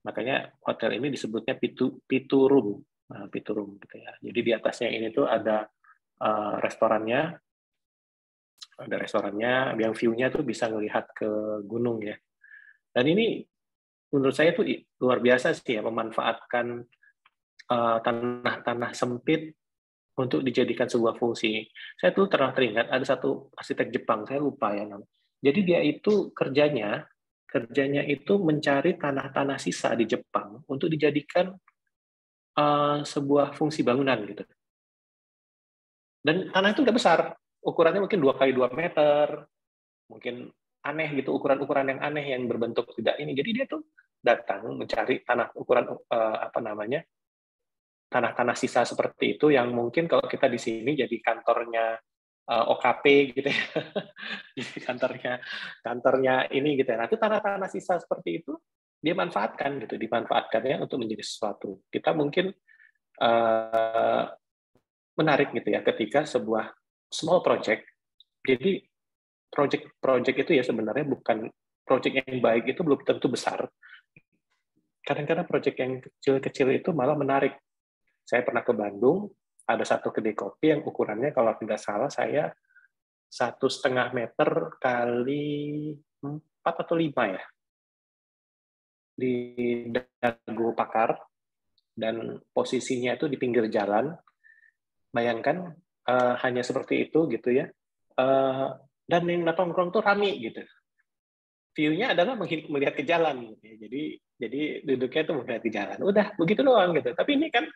Makanya hotel ini disebutnya Pitu Room. Nah, Pitu Room gitu ya. Jadi di atasnya ini tuh ada restorannya. Ada restorannya yang view-nya tuh bisa melihat ke gunung ya. Dan ini menurut saya tuh luar biasa sih ya, memanfaatkan tanah-tanah sempit untuk dijadikan sebuah fungsi. Saya tuh teringat ada satu arsitek Jepang, saya lupa ya namanya. Jadi dia itu kerjanya itu mencari tanah-tanah sisa di Jepang untuk dijadikan sebuah fungsi bangunan gitu. Dan tanah itu nggak besar, ukurannya mungkin 2x2 meter, mungkin aneh gitu, ukuran-ukuran yang aneh yang berbentuk tidak ini. Jadi dia tuh datang mencari tanah ukuran tanah-tanah sisa seperti itu yang mungkin kalau kita di sini jadi kantornya OKP gitu ya. Jadi kantornya ini gitu ya. Nah, itu tanah-tanah sisa seperti itu dia manfaatkan gitu, dimanfaatkannya untuk menjadi sesuatu. Kita mungkin menarik gitu ya ketika sebuah small project. Jadi project itu ya sebenarnya bukan project yang baik itu belum tentu besar. Kadang-kadang project yang kecil-kecil itu malah menarik. Saya pernah ke Bandung, ada satu kedai kopi yang ukurannya kalau tidak salah saya 1,5 meter kali 4 atau 5 ya, di Dago Pakar, dan posisinya itu di pinggir jalan. Bayangkan hanya seperti itu gitu ya, dan yang nongkrong tuh rame gitu. View-nya adalah melihat ke jalan gitu ya. Jadi duduknya tuh melihat ke jalan. Udah begitu doang gitu. Tapi ini kan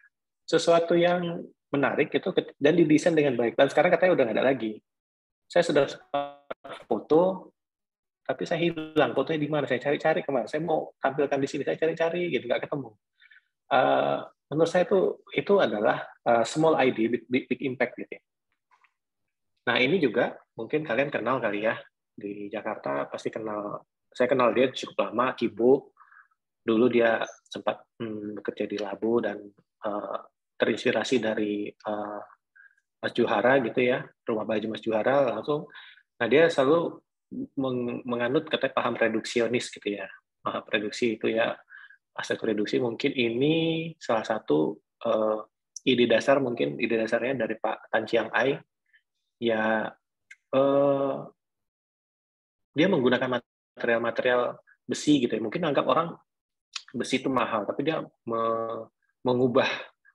sesuatu yang menarik gitu dan didesain dengan baik. Dan sekarang katanya udah nggak ada lagi. Saya sudah foto, tapi saya hilang. Fotonya di mana? Saya cari-cari kemana? Saya mau tampilkan di sini, saya cari-cari gitu, nggak ketemu. Menurut saya itu adalah small idea, big impact gitu ya. Nah ini juga mungkin kalian kenal kali ya, di Jakarta pasti kenal. Saya kenal dia cukup lama, Kibo. Dulu dia sempat bekerja di Labu dan terinspirasi dari Mas Juhara gitu ya, rumah baju Mas Juhara langsung. Nah dia selalu menganut katanya paham reduksionis gitu ya. Paham reduksi itu ya, aspek reduksi mungkin ini salah satu ide dasarnya dari Pak Tan Chiang Ai ya. Dia menggunakan material-material besi gitu ya. Mungkin anggap orang besi itu mahal, tapi dia mengubah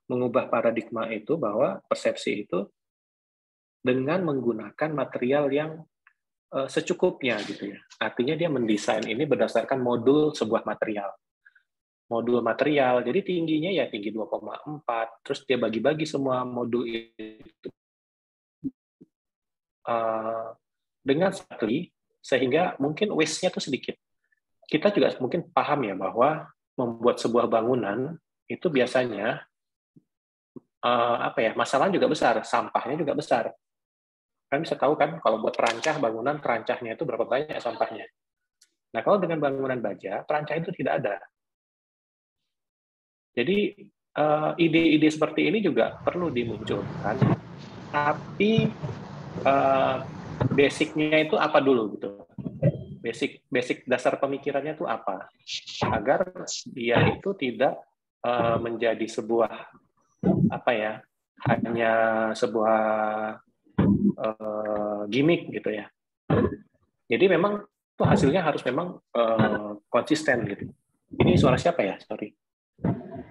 mengubah paradigma itu bahwa persepsi itu dengan menggunakan material yang secukupnya gitu ya. Artinya dia mendesain ini berdasarkan modul sebuah material. Modul material, jadi tingginya ya tinggi 2,4, terus dia bagi-bagi semua modul itu dengan satu, sehingga mungkin waste-nya tuh sedikit. Kita juga mungkin paham ya bahwa membuat sebuah bangunan itu biasanya masalahnya juga besar, sampahnya juga besar. Kan bisa tahu kan kalau buat perancah bangunan, perancahnya itu berapa banyak sampahnya. Nah, kalau dengan bangunan baja, perancah itu tidak ada. Jadi ide-ide seperti ini juga perlu dimunculkan, tapi basic-nya itu apa dulu gitu. Basic dasar pemikirannya itu apa? Agar dia itu tidak menjadi sebuah hanya sebuah gimmick gitu ya. Jadi memang itu hasilnya harus memang konsisten gitu. Ini suara siapa ya? Sorry.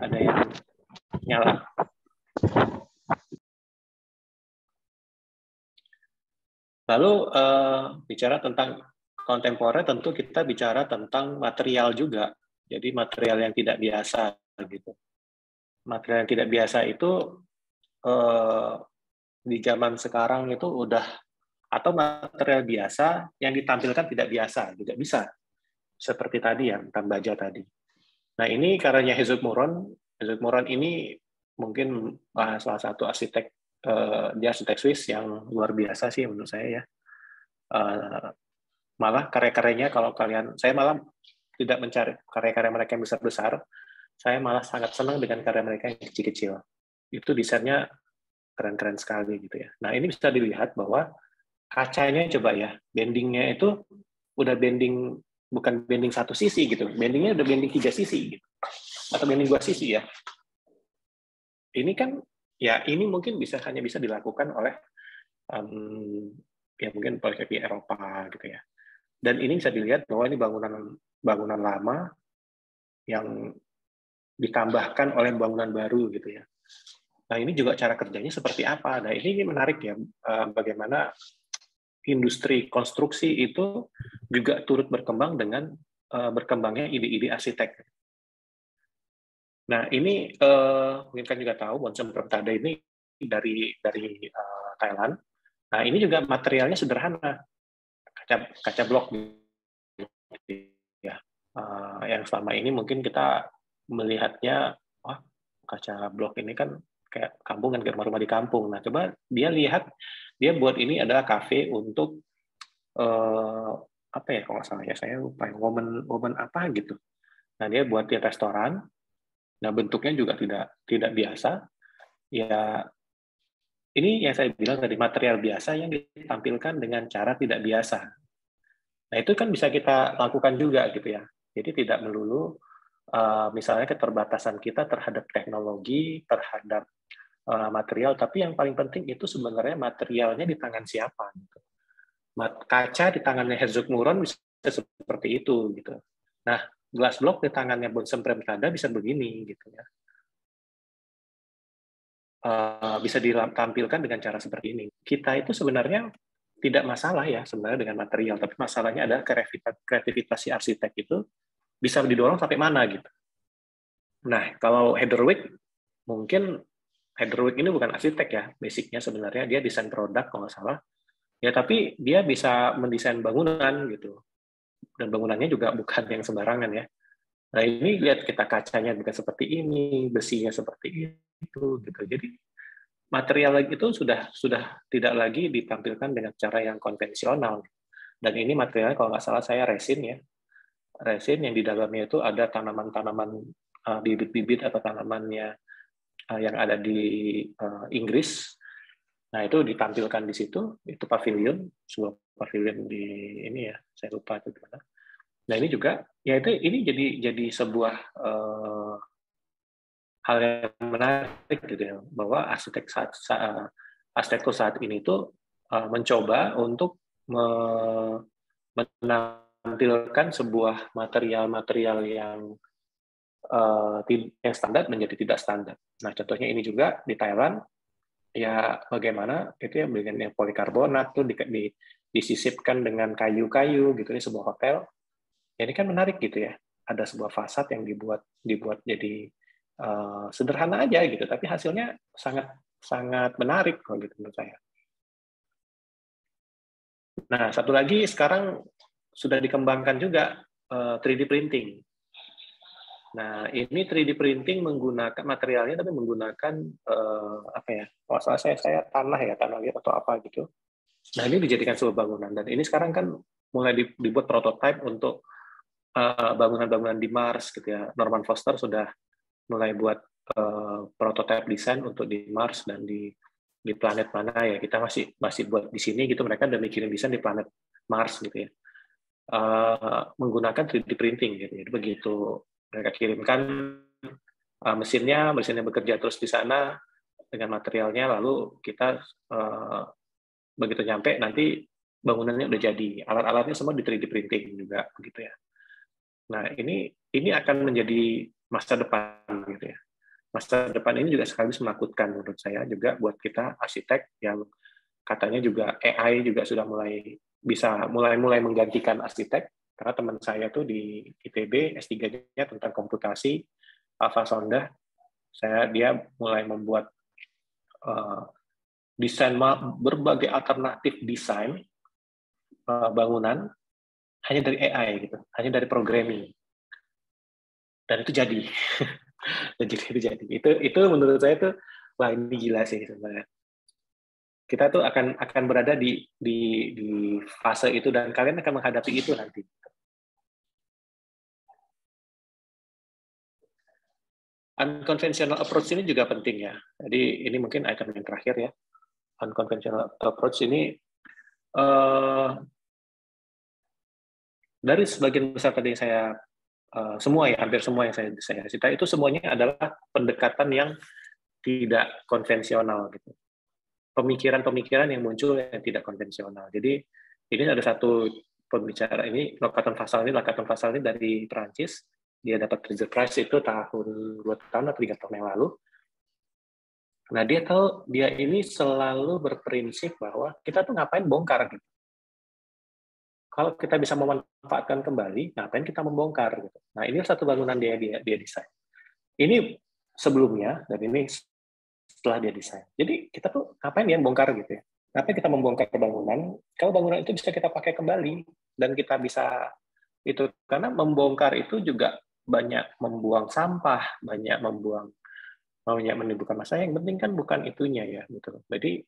Ada yang nyala. Lalu bicara tentang kontemporer, tentu kita bicara tentang material juga. Jadi material yang tidak biasa gitu. Material yang tidak biasa itu di zaman sekarang itu udah, atau material biasa yang ditampilkan tidak biasa juga bisa. Seperti tadi yang tentang baja tadi. Nah, ini karyanya Herzog Moron. Herzog Moron ini mungkin salah satu arsitek, dia arsitek Swiss yang luar biasa sih menurut saya ya. Malah karya-karyanya kalau kalian, saya malah tidak mencari karya-karya mereka yang besar-besar, saya malah sangat senang dengan karya mereka yang kecil-kecil. Itu desainnya keren-keren sekali gitu ya. Nah, ini bisa dilihat bahwa kacanya coba ya, bendingnya itu udah bending, bukan bending satu sisi gitu, bendingnya udah bending 3 sisi gitu, atau bending 2 sisi ya. Ini kan ya, ini mungkin hanya bisa dilakukan oleh ya mungkin proyek Eropa gitu ya. Dan ini bisa dilihat bahwa ini bangunan lama yang ditambahkan oleh bangunan baru gitu ya. Nah, ini juga cara kerjanya seperti apa. Nah, ini menarik ya, bagaimana industri konstruksi itu juga turut berkembang dengan berkembangnya ide-ide arsitek. Nah, ini mungkin kan juga tahu Bonsen Premtada ini dari Thailand. Nah, ini juga materialnya sederhana, kaca blok ya. Yang selama ini mungkin kita melihatnya, wah, kaca blok ini kan kayak kampungan, kayak rumah-rumah di kampung. Nah, coba dia lihat, dia buat ini adalah kafe untuk apa ya, kalau nggak salah ya, saya lupa, woman apa gitu. Nah, dia buat di restoran. Nah, bentuknya juga tidak biasa. Ya, ini yang saya bilang tadi, material biasa yang ditampilkan dengan cara tidak biasa. Nah, itu kan bisa kita lakukan juga gitu ya. Jadi tidak melulu misalnya keterbatasan kita terhadap teknologi, terhadap material, tapi yang paling penting itu sebenarnya materialnya di tangan siapa. Gitu. Kaca di tangannya Herzog Moron bisa seperti itu gitu. Nah, glass block di tangannya Bonsen Premtada bisa begini gitu ya. Bisa ditampilkan dengan cara seperti ini. Kita itu sebenarnya tidak masalah ya sebenarnya dengan material, tapi masalahnya adalah kreativitas si arsitek itu bisa didorong sampai mana gitu. Nah, kalau Hederwick, mungkin Hederwick ini bukan arsitek ya, basicnya sebenarnya dia desain produk kalau nggak salah. Ya, tapi dia bisa mendesain bangunan gitu. Dan bangunannya juga bukan yang sembarangan ya. Nah, ini lihat kita kacanya bukan seperti ini, besinya seperti itu gitu. Jadi material itu sudah tidak lagi ditampilkan dengan cara yang konvensional. Dan ini materialnya kalau nggak salah saya resin ya. Resin yang di dalamnya itu ada tanaman-tanaman, bibit-bibit atau tanamannya yang ada di Inggris. Nah, itu ditampilkan di situ, itu pavilion, sebuah pavilion di ini ya, saya lupa itu gimana. Nah, ini juga ya ini jadi sebuah hal yang menarik gitu ya, bahwa arsitektur saat ini itu mencoba untuk menampilkan sebuah material-material yang yang standar menjadi tidak standar. Nah, contohnya ini juga di Thailand, ya bagaimana itu ya dengan yang polikarbonat tuh disisipkan dengan kayu-kayu gitu di sebuah hotel. Ya, ini kan menarik gitu ya. Ada sebuah fasad yang dibuat jadi sederhana aja gitu, tapi hasilnya sangat sangat menarik kalau gitu menurut saya. Nah, satu lagi sekarang sudah dikembangkan juga 3D printing. Nah, ini 3D printing menggunakan materialnya, tapi menggunakan apa ya? Kalau saya tanah liat atau apa gitu. Nah, ini dijadikan sebuah bangunan, dan ini sekarang kan mulai dibuat prototipe untuk bangunan-bangunan di Mars gitu ya. Norman Foster sudah mulai buat prototipe desain untuk di Mars dan di planet mana ya, kita masih buat di sini gitu. Mereka udah mikirin desain di planet Mars gitu ya, menggunakan 3D printing gitu. Jadi begitu mereka kirimkan mesinnya bekerja terus di sana dengan materialnya, lalu kita begitu nyampe nanti bangunannya udah jadi, alat-alatnya semua di 3D printing juga begitu ya. Nah, ini akan menjadi masa depan gitu ya. Masa depan ini juga sekaligus menakutkan menurut saya juga buat kita arsitek, yang katanya juga AI juga sudah mulai menggantikan arsitek. Karena teman saya tuh di ITB S3-nya tentang komputasi, Alfa Sonda, dia mulai membuat desain berbagai alternatif desain bangunan hanya dari AI gitu, hanya dari programming, dan itu jadi. Dan itu jadi. Itu menurut saya tuh, wah ini gila sih sebenarnya. Kita tuh akan berada di fase itu, dan kalian akan menghadapi itu nanti. Unconventional approach ini juga penting ya. Jadi ini mungkin item yang terakhir ya. Unconventional approach ini dari sebagian besar tadi yang saya hampir semua yang saya cerita itu semuanya adalah pendekatan yang tidak konvensional gitu. Pemikiran-pemikiran yang muncul yang tidak konvensional. Jadi ini ada satu pembicara ini, Lacaton Fasal ini dari Perancis. Dia dapat Pulitzer Prize itu tahun 2 tahun atau 3 tahun yang lalu. Nah, dia ini selalu berprinsip bahwa kita tuh ngapain bongkar gitu. Kalau kita bisa memanfaatkan kembali, ngapain kita membongkar gitu. Nah, ini satu bangunan dia desain. Ini sebelumnya, dan ini setelah dia desain. Jadi kita tuh ngapain ya bongkar gitu ya. Ngapain kita membongkar bangunan, kalau bangunan itu bisa kita pakai kembali, dan kita bisa itu, karena membongkar itu juga banyak membuang sampah, banyak menimbulkan masalah. Yang penting kan bukan itunya ya gitu. Jadi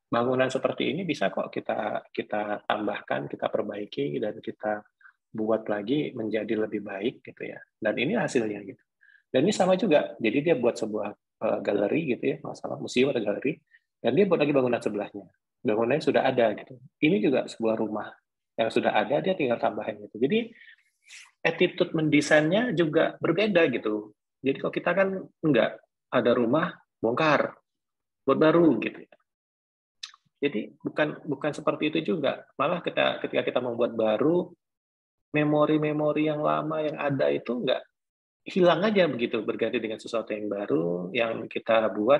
bangunan seperti ini bisa kok kita tambahkan, kita perbaiki, dan kita buat lagi menjadi lebih baik gitu ya. Dan ini hasilnya gitu. Dan ini sama juga. Jadi dia buat sebuah galeri gitu ya, masalah museum atau galeri, dan dia buat lagi bangunan sebelahnya. Bangunannya sudah ada gitu. Ini juga sebuah rumah yang sudah ada, dia tinggal tambahin gitu. Jadi attitude mendesainnya juga berbeda gitu. Jadi kalau kita kan enggak, ada rumah bongkar, buat baru gitu. Jadi bukan seperti itu juga. Malah ketika kita membuat baru, memori-memori yang lama yang ada itu enggak hilang aja begitu, berganti dengan sesuatu yang baru yang kita buat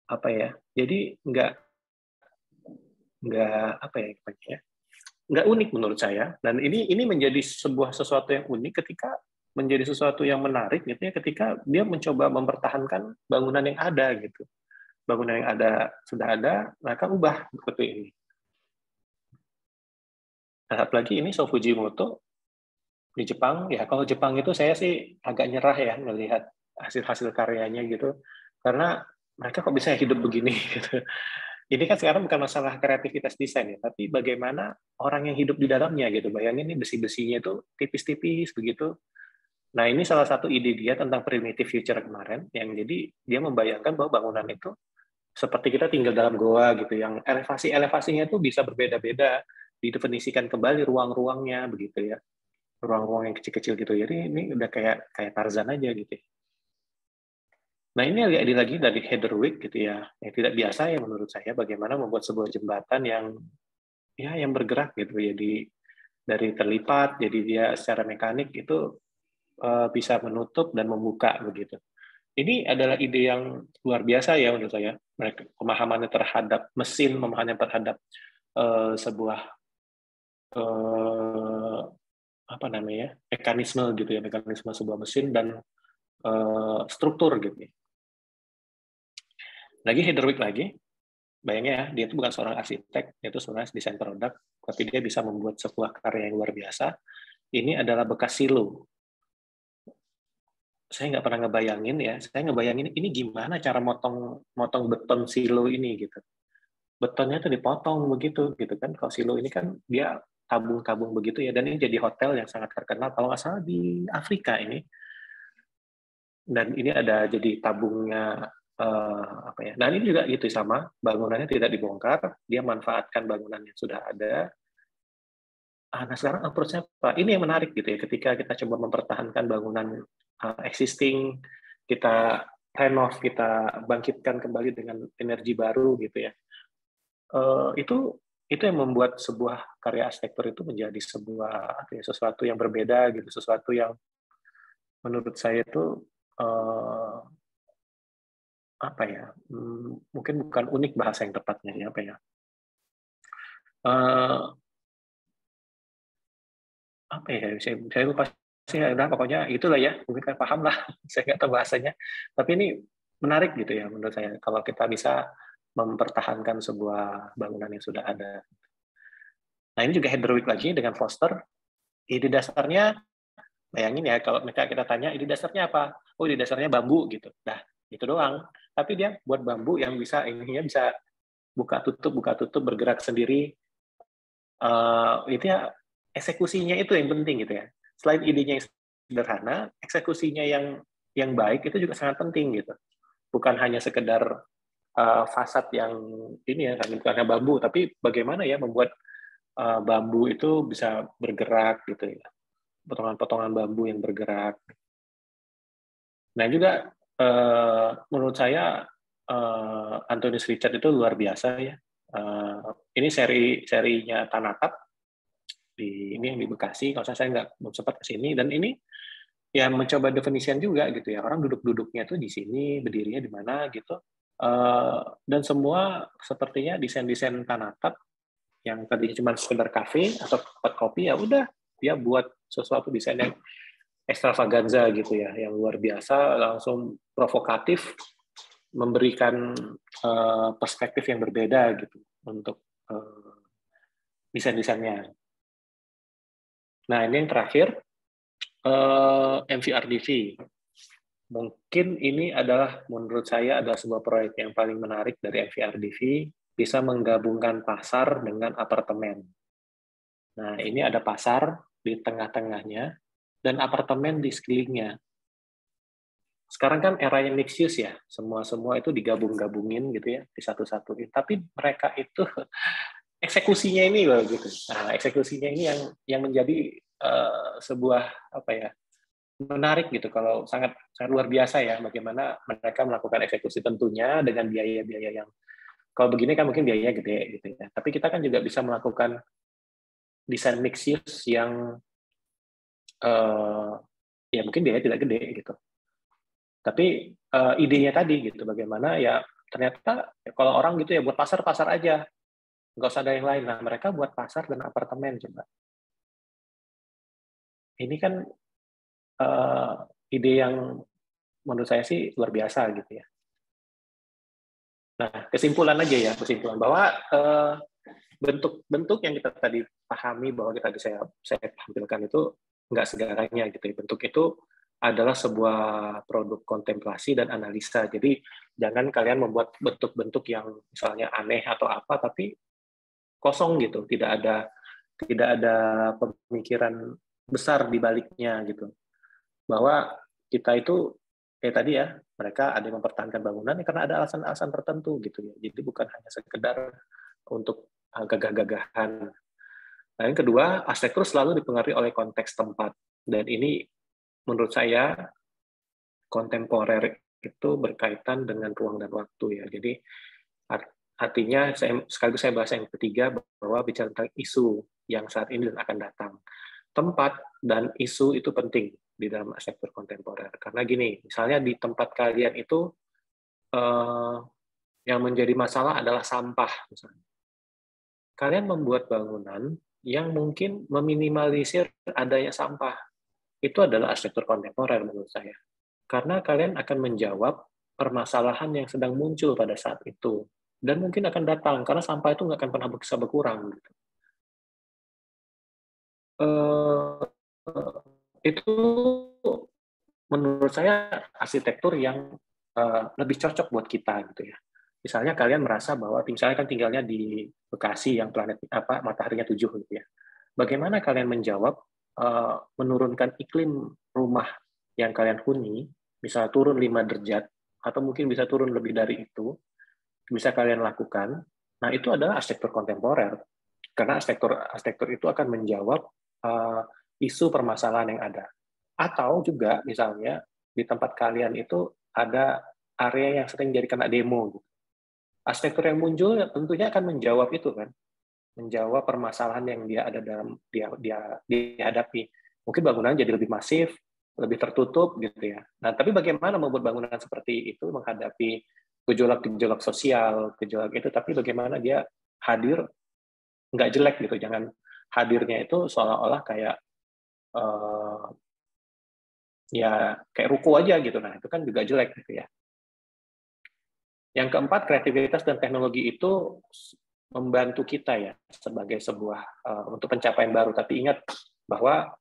apa ya? Jadi enggak apa ya? Nggak unik menurut saya, dan ini menjadi sesuatu yang unik ketika menjadi sesuatu yang menarik gitu ya, ketika dia mencoba mempertahankan bangunan yang ada gitu. Bangunan yang sudah ada, maka ubah seperti ini. Nah, apalagi ini Sho Fujimoto di Jepang ya. Kalau Jepang itu saya sih agak nyerah ya melihat hasil karyanya gitu, karena mereka kok bisa hidup begini gitu. Ini kan sekarang bukan masalah kreativitas desain ya, tapi bagaimana orang yang hidup di dalamnya gitu. Bayangin nih besi-besinya itu tipis-tipis begitu. Nah, ini salah satu ide dia tentang primitive future kemarin, yang jadi dia membayangkan bahwa bangunan itu seperti kita tinggal dalam goa gitu, yang elevasinya itu bisa berbeda-beda, didefinisikan kembali ruang-ruangnya begitu ya. Ruang-ruang yang kecil-kecil gitu. Jadi ini udah kayak Tarzan aja gitu. Nah, ini lagi dari Heatherwick gitu ya, yang tidak biasa ya menurut saya, bagaimana membuat sebuah jembatan yang bergerak gitu ya, dari terlipat, jadi dia secara mekanik itu bisa menutup dan membuka begitu. Ini adalah ide yang luar biasa ya menurut saya. Mereka pemahamannya terhadap mesin, pemahamannya terhadap sebuah apa namanya mekanisme gitu ya, mekanisme sebuah mesin dan struktur gitu. Lagi Hedderwick lagi, bayangnya ya, dia itu bukan seorang arsitek, dia itu sebenarnya desain produk, tapi dia bisa membuat sebuah karya yang luar biasa. Ini adalah bekas silo. Saya nggak pernah ngebayangin ya, saya ngebayangin ini gimana cara motong beton silo ini gitu. Betonnya tuh dipotong begitu gitu kan. Kalau silo ini kan dia tabung-tabung begitu ya, dan ini jadi hotel yang sangat terkenal kalau nggak salah di Afrika ini. Dan ini ada jadi tabungnya apa ya. Dan ini juga gitu sama, bangunannya tidak dibongkar, dia manfaatkan bangunan yang sudah ada. Nah sekarang approach-nya apa? Ini yang menarik gitu ya, ketika kita coba mempertahankan bangunan existing, kita renov, kita bangkitkan kembali dengan energi baru gitu ya. Itu yang membuat sebuah karya arsitektur itu menjadi sebuah sesuatu yang berbeda gitu, sesuatu yang menurut saya itu apa ya, mungkin bukan unik bahasa yang tepatnya ya, apa ya, apa ya, saya lupa sih, udah pokoknya itulah ya, mungkin kan paham lah, saya nggak tahu bahasanya, tapi ini menarik gitu ya menurut saya kalau kita bisa mempertahankan sebuah bangunan yang sudah ada. Nah ini juga Hedderwick lagi dengan Foster, ide dasarnya, bayangin ya kalau mereka kita tanya ide dasarnya apa, oh ide dasarnya bambu gitu, nah itu doang, tapi dia buat bambu yang bisa ininya bisa buka tutup bergerak sendiri. Itu ya eksekusinya itu yang penting gitu ya. Selain idenya yang sederhana, eksekusinya yang baik itu juga sangat penting gitu. Bukan hanya sekedar fasad yang ini ya, bukan hanya bambu, tapi bagaimana ya membuat bambu itu bisa bergerak gitu ya. Potongan-potongan bambu yang bergerak. Nah juga menurut saya Antonius Richard itu luar biasa ya. Ini serinya Tanatap ini yang di Bekasi. Kalau saya nggak sempat ke sini, dan ini ya mencoba definisian juga gitu ya. Orang duduk-duduknya tuh di sini, berdirinya di mana gitu. Dan semua sepertinya desain-desain Tanatap yang tadinya cuma sekedar kafe atau tempat kopi, ya udah dia buat sesuatu desain yang extravaganza gitu ya, yang luar biasa, langsung provokatif, memberikan perspektif yang berbeda gitu untuk desain-desainnya. Nah ini yang terakhir, MVRDV. Mungkin ini adalah menurut saya adalah sebuah proyek yang paling menarik dari MVRDV, bisa menggabungkan pasar dengan apartemen. Nah ini ada pasar di tengah-tengahnya dan apartemen di sekelilingnya. Sekarang kan eranya mixed use ya, semua itu digabung-gabungin gitu ya, disatu-satuin. Tapi mereka itu eksekusinya ini loh gitu. Nah, eksekusinya ini yang menjadi sebuah apa ya, menarik gitu, kalau sangat luar biasa ya bagaimana mereka melakukan eksekusi, tentunya dengan biaya-biaya yang kalau begini kan mungkin biayanya gede gitu ya. Tapi kita kan juga bisa melakukan desain mixed use yang ya mungkin biaya tidak gede gitu. Tapi idenya tadi gitu, bagaimana ya ternyata kalau orang gitu ya buat pasar aja, nggak usah ada yang lain. Nah mereka buat pasar dan apartemen coba. Ini kan ide yang menurut saya sih luar biasa gitu ya. Nah kesimpulan bahwa bentuk-bentuk yang kita tadi pahami bahwa kita saya tampilkan itu nggak segalanya gitu ya. Bentuk itu adalah sebuah produk kontemplasi dan analisa. Jadi jangan kalian membuat bentuk-bentuk yang misalnya aneh atau apa, tapi kosong gitu, tidak ada pemikiran besar di baliknya gitu. Bahwa kita itu kayak tadi ya, mereka ada yang mempertahankan bangunan karena ada alasan-alasan tertentu gitu ya. Jadi bukan hanya sekedar untuk gagah-gagahan. Nah, yang kedua, arsitektur selalu dipengaruhi oleh konteks tempat. Dan ini menurut saya kontemporer itu berkaitan dengan ruang dan waktu ya. Jadi artinya sekaligus saya bahas yang ketiga bahwa bicara tentang isu yang saat ini dan akan datang. Tempat dan isu itu penting. di dalam arsitektur kontemporer. Karena gini, misalnya di tempat kalian itu yang menjadi masalah adalah sampah, misalnya. Kalian membuat bangunan yang mungkin meminimalisir adanya sampah. Itu adalah arsitektur kontemporer menurut saya. Karena kalian akan menjawab permasalahan yang sedang muncul pada saat itu. Dan mungkin akan datang, karena sampah itu nggak akan pernah bisa berkurang. Gitu. Itu menurut saya arsitektur yang lebih cocok buat kita gitu ya. Misalnya kalian merasa bahwa misalnya kan tinggalnya di Bekasi yang planet mataharinya 7 gitu ya. Bagaimana kalian menjawab menurunkan iklim rumah yang kalian huni, misalnya turun 5 derajat atau mungkin bisa turun lebih dari itu, bisa kalian lakukan. Nah, itu adalah arsitektur kontemporer. Karena arsitektur itu akan menjawab isu permasalahan yang ada. Atau juga misalnya di tempat kalian itu ada area yang sering jadi kena demo. Arsitektur yang muncul tentunya akan menjawab itu kan, menjawab permasalahan yang dia ada dalam dia dihadapi. Mungkin bangunan jadi lebih masif, lebih tertutup gitu ya. Nah, tapi bagaimana membuat bangunan seperti itu menghadapi gejolak-gejolak sosial, gejolak itu, tapi bagaimana dia hadir nggak jelek gitu, jangan hadirnya itu seolah-olah kayak ya kayak ruko aja gitu. Nah, itu kan juga jelek gitu ya. Yang keempat, kreativitas dan teknologi itu membantu kita ya sebagai sebuah untuk pencapaian baru. Tapi ingat bahwa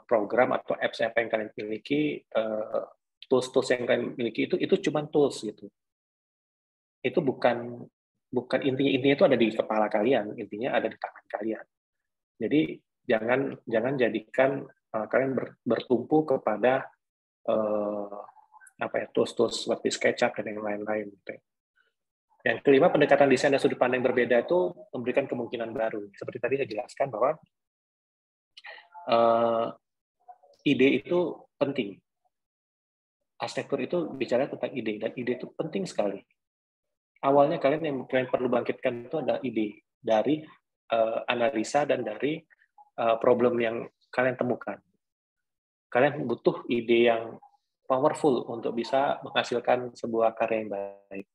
program atau apps apa yang kalian miliki, tools-tools yang kalian miliki itu cuma tools gitu. Itu bukan intinya itu ada di kepala kalian, intinya ada di tangan kalian. Jadi jangan jadikan kalian bertumpu kepada tools-tools seperti SketchUp dan yang lain-lain. Yang kelima, pendekatan desain dan sudut pandang yang berbeda itu memberikan kemungkinan baru. Seperti tadi saya jelaskan bahwa ide itu penting. Arsitektur itu bicara tentang ide, dan ide itu penting sekali. Awalnya kalian perlu bangkitkan itu adalah ide dari analisa dan dari problem yang kalian temukan. Kalian butuh ide yang powerful untuk bisa menghasilkan sebuah karya yang baik.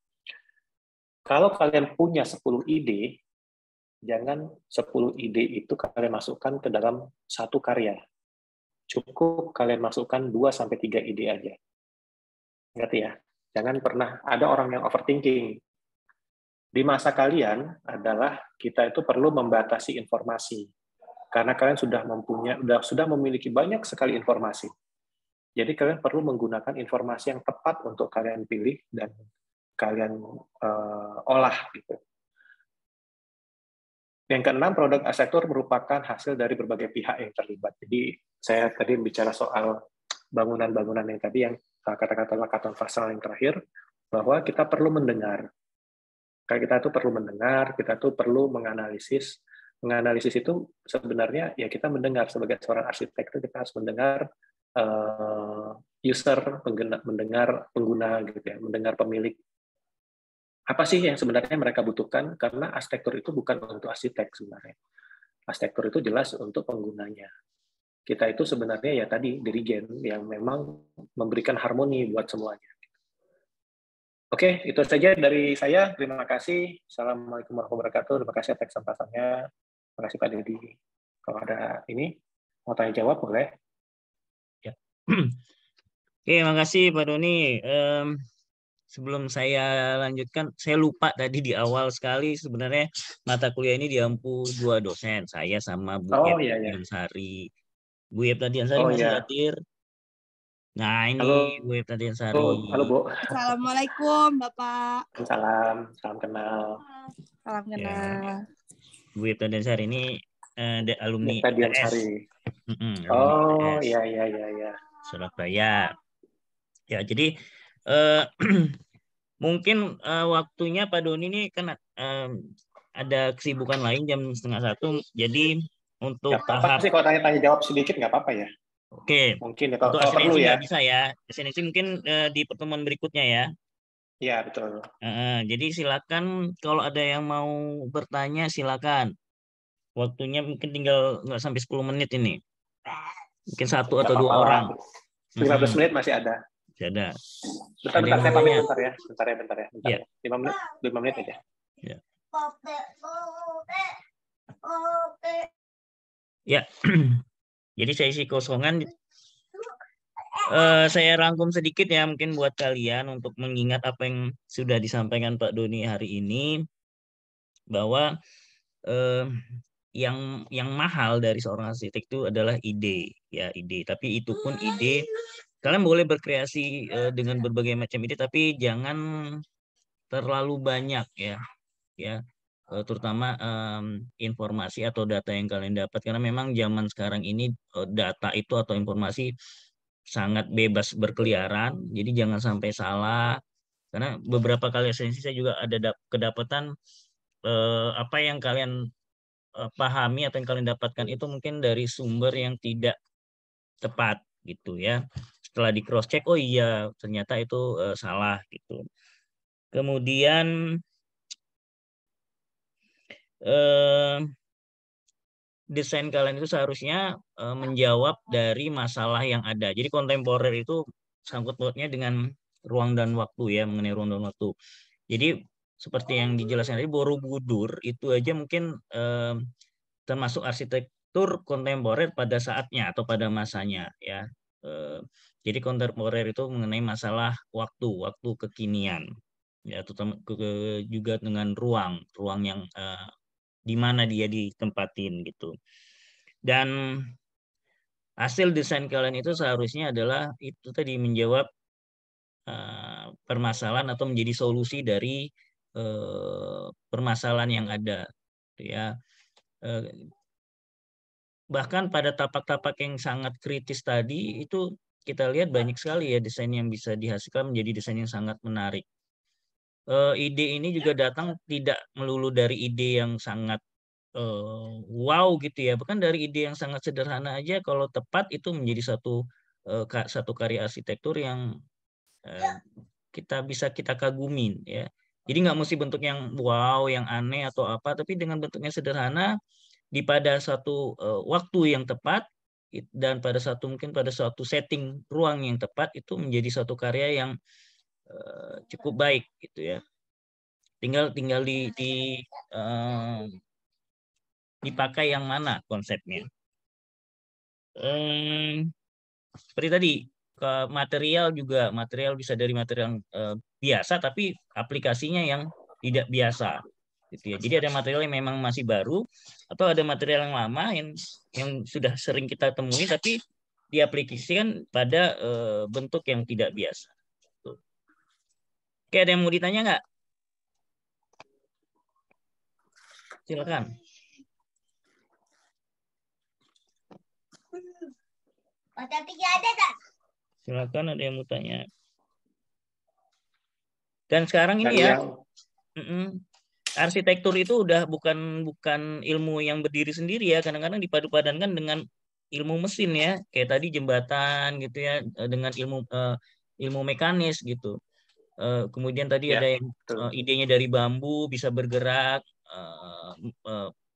Kalau kalian punya 10 ide, jangan 10 ide itu kalian masukkan ke dalam satu karya. Cukup kalian masukkan 2-3 ide aja. Ngerti ya? Jangan pernah ada orang yang overthinking. Di masa kalian adalah kita itu perlu membatasi informasi. Karena kalian sudah memiliki banyak sekali informasi. Jadi kalian perlu menggunakan informasi yang tepat untuk kalian pilih dan kalian olah gitu. Yang keenam, produk arsitektur merupakan hasil dari berbagai pihak yang terlibat. Jadi saya tadi bicara soal bangunan-bangunan yang tadi yang kata-kata fasal yang terakhir, bahwa kita perlu mendengar. Kita tuh perlu mendengar, kita tuh perlu menganalisis. Menganalisis itu sebenarnya ya kita mendengar sebagai seorang arsitek itu kita harus mendengar user, mendengar pengguna gitu ya, mendengar pemilik. Apa sih yang sebenarnya mereka butuhkan? Karena arsitektur itu bukan untuk arsitek sebenarnya. Arsitektur itu jelas untuk penggunanya. Kita itu sebenarnya ya tadi dirigen yang memang memberikan harmoni buat semuanya. Oke, itu saja dari saya. Terima kasih. Assalamualaikum warahmatullahi wabarakatuh. Terima kasih atas kesempatannya. Terima kasih Pak Deddy. Kalau ada ini mau tanya jawab boleh. Ya. Oke, makasih Pak Doni. Sebelum saya lanjutkan, saya lupa tadi di awal sekali sebenarnya mata kuliah ini diampu 2 dosen, saya sama Bu Yeptadiansari. Bu Yeptadiansari masih hadir. Nah, ini Bu Yeptadiansari. Halo Bu. Assalamualaikum Bapak. Salam kenal. Salam kenal. Ya. Bu Yeptadiansari ini alumni ITS. Oh, iya. Surabaya. Ya, jadi mungkin waktunya Pak Doni ini kan ada kesibukan lain jam 12:30. Jadi untuk tahap sih kalau tanya jawab sedikit nggak apa-apa ya. Oke. Mungkin untuk perlu ya. Nggak bisa ya. Asistensi mungkin di pertemuan berikutnya ya. Iya, betul. Jadi silakan kalau ada yang mau bertanya silakan. Waktunya mungkin tinggal nggak sampai 10 menit ini. Mungkin satu Nggak atau dua apa-apa lah. orang. 15 menit masih ada. Masih ada. Bentar, Ada yang saya pamit nanya. bentar ya. Iya. 5 menit aja. Ya. Ya. Jadi sesi kosongan saya rangkum sedikit ya mungkin buat kalian untuk mengingat apa yang sudah disampaikan Pak Doni hari ini, bahwa yang mahal dari seorang arsitek itu adalah ide, ya ide. Tapi itu pun ide, kalian boleh berkreasi dengan berbagai macam ide, tapi jangan terlalu banyak ya. Terutama informasi atau data yang kalian dapat, karena memang zaman sekarang ini data itu atau informasi sangat bebas berkeliaran, jadi jangan sampai salah. Karena beberapa kali esensi saya juga ada kedapatan apa yang kalian pahami atau yang kalian dapatkan itu mungkin dari sumber yang tidak tepat gitu ya. Setelah di cross check, oh iya ternyata itu salah gitu. Kemudian desain kalian itu seharusnya menjawab dari masalah yang ada. Jadi kontemporer itu sangkut pautnya dengan ruang dan waktu ya, mengenai ruang dan waktu. Jadi seperti yang dijelaskan tadi, Borobudur itu aja mungkin termasuk arsitektur kontemporer pada saatnya atau pada masanya ya. Jadi kontemporer itu mengenai masalah waktu kekinian ya, terutama juga dengan ruang yang di mana dia ditempatin gitu. Dan hasil desain kalian itu seharusnya adalah itu tadi menjawab permasalahan atau menjadi solusi dari permasalahan yang ada ya. Bahkan pada tapak-tapak yang sangat kritis tadi itu kita lihat banyak sekali ya desain yang bisa dihasilkan menjadi desain yang sangat menarik. Ide ini juga datang tidak melulu dari ide yang sangat wow gitu ya, bahkan dari ide yang sangat sederhana aja kalau tepat itu menjadi satu karya arsitektur yang kita kagumin ya. Jadi nggak mesti bentuk yang wow, yang aneh atau apa, tapi dengan bentuknya sederhana pada satu waktu yang tepat dan pada suatu setting ruang yang tepat, itu menjadi satu karya yang cukup baik gitu ya. Tinggal dipakai yang mana konsepnya. Seperti tadi, material bisa dari material biasa tapi aplikasinya yang tidak biasa gitu ya. Jadi ada material yang memang masih baru atau ada material yang lama yang sudah sering kita temui tapi diaplikasikan pada bentuk yang tidak biasa. Tuh. Oke, ada yang mau ditanya nggak? Silakan. Silakan, ada yang mau tanya. Dan sekarang ini ya, arsitektur itu udah bukan ilmu yang berdiri sendiri ya, kadang-kadang dipadu-padankan dengan ilmu mesin ya, kayak tadi jembatan gitu ya, dengan ilmu mekanis gitu. Kemudian tadi ada yang idenya dari bambu bisa bergerak,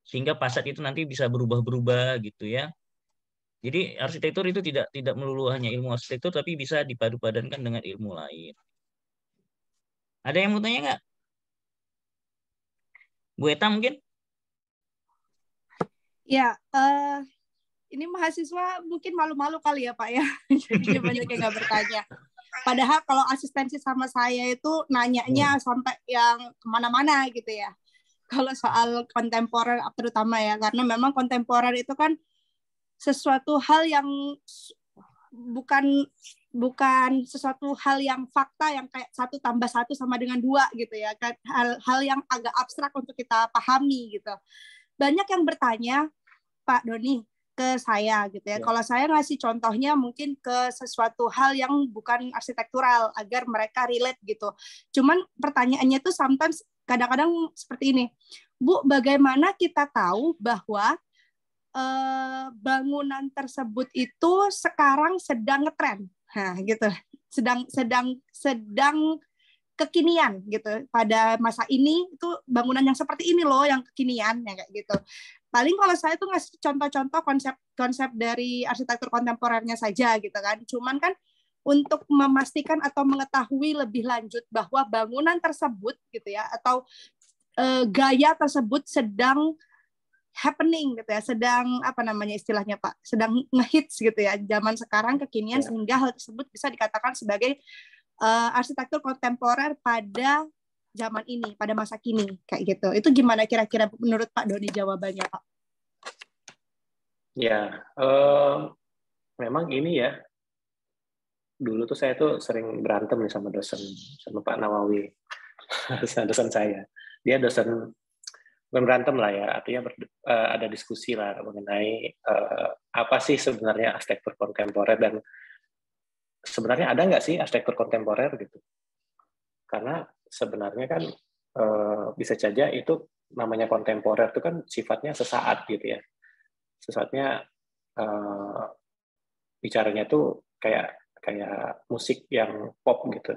sehingga fasad itu nanti bisa berubah-berubah gitu ya. Jadi arsitektur itu tidak melulu hanya ilmu arsitektur, tapi bisa dipadu-padankan dengan ilmu lain. Ada yang mau tanya nggak? Bu Eta mungkin? Ya, ini mahasiswa mungkin malu-malu kali ya Pak ya, jadinya banyak yang nggak bertanya. Padahal kalau asistensi sama saya itu nanyanya sampai yang kemana-mana gitu ya. Kalau soal kontemporer terutama ya, karena memang kontemporer itu kan sesuatu hal yang bukan sesuatu hal yang fakta yang kayak 1 + 1 sama dengan 2 gitu ya, hal yang agak abstrak untuk kita pahami gitu. Banyak yang bertanya Pak Doni ke saya gitu ya. Kalau saya ngasih contohnya mungkin ke sesuatu hal yang bukan arsitektural agar mereka relate gitu. Cuman pertanyaannya tuh sometimes kadang-kadang seperti ini. Bu, bagaimana kita tahu bahwa bangunan tersebut itu sekarang sedang ngetren? Nah, gitu. Sedang kekinian gitu. Pada masa ini itu bangunan yang seperti ini loh yang kekinian ya kayak gitu. Paling kalau saya tuh ngasih contoh-contoh konsep dari arsitektur kontemporernya saja gitu kan. Cuman kan untuk memastikan atau mengetahui lebih lanjut bahwa bangunan tersebut gitu ya, atau gaya tersebut sedang happening gitu ya, sedang apa namanya istilahnya Pak, sedang ngehits gitu ya zaman sekarang kekinian, sehingga hal tersebut bisa dikatakan sebagai arsitektur kontemporer pada zaman ini, pada masa kini kayak gitu. Itu gimana kira-kira menurut Pak Doni jawabannya Pak? Ya, memang ini ya, dulu tuh saya tuh sering berantem nih sama dosen, sama Pak Nawawi, dosen saya. Dia dosen berantem lah ya, artinya ada diskusi lah mengenai apa sih sebenarnya arsitektur kontemporer, dan sebenarnya ada nggak sih arsitektur kontemporer gitu. Karena sebenarnya kan bisa saja itu namanya kontemporer itu kan sifatnya sesaat gitu ya. Sesaatnya bicaranya tuh kayak musik yang pop gitu.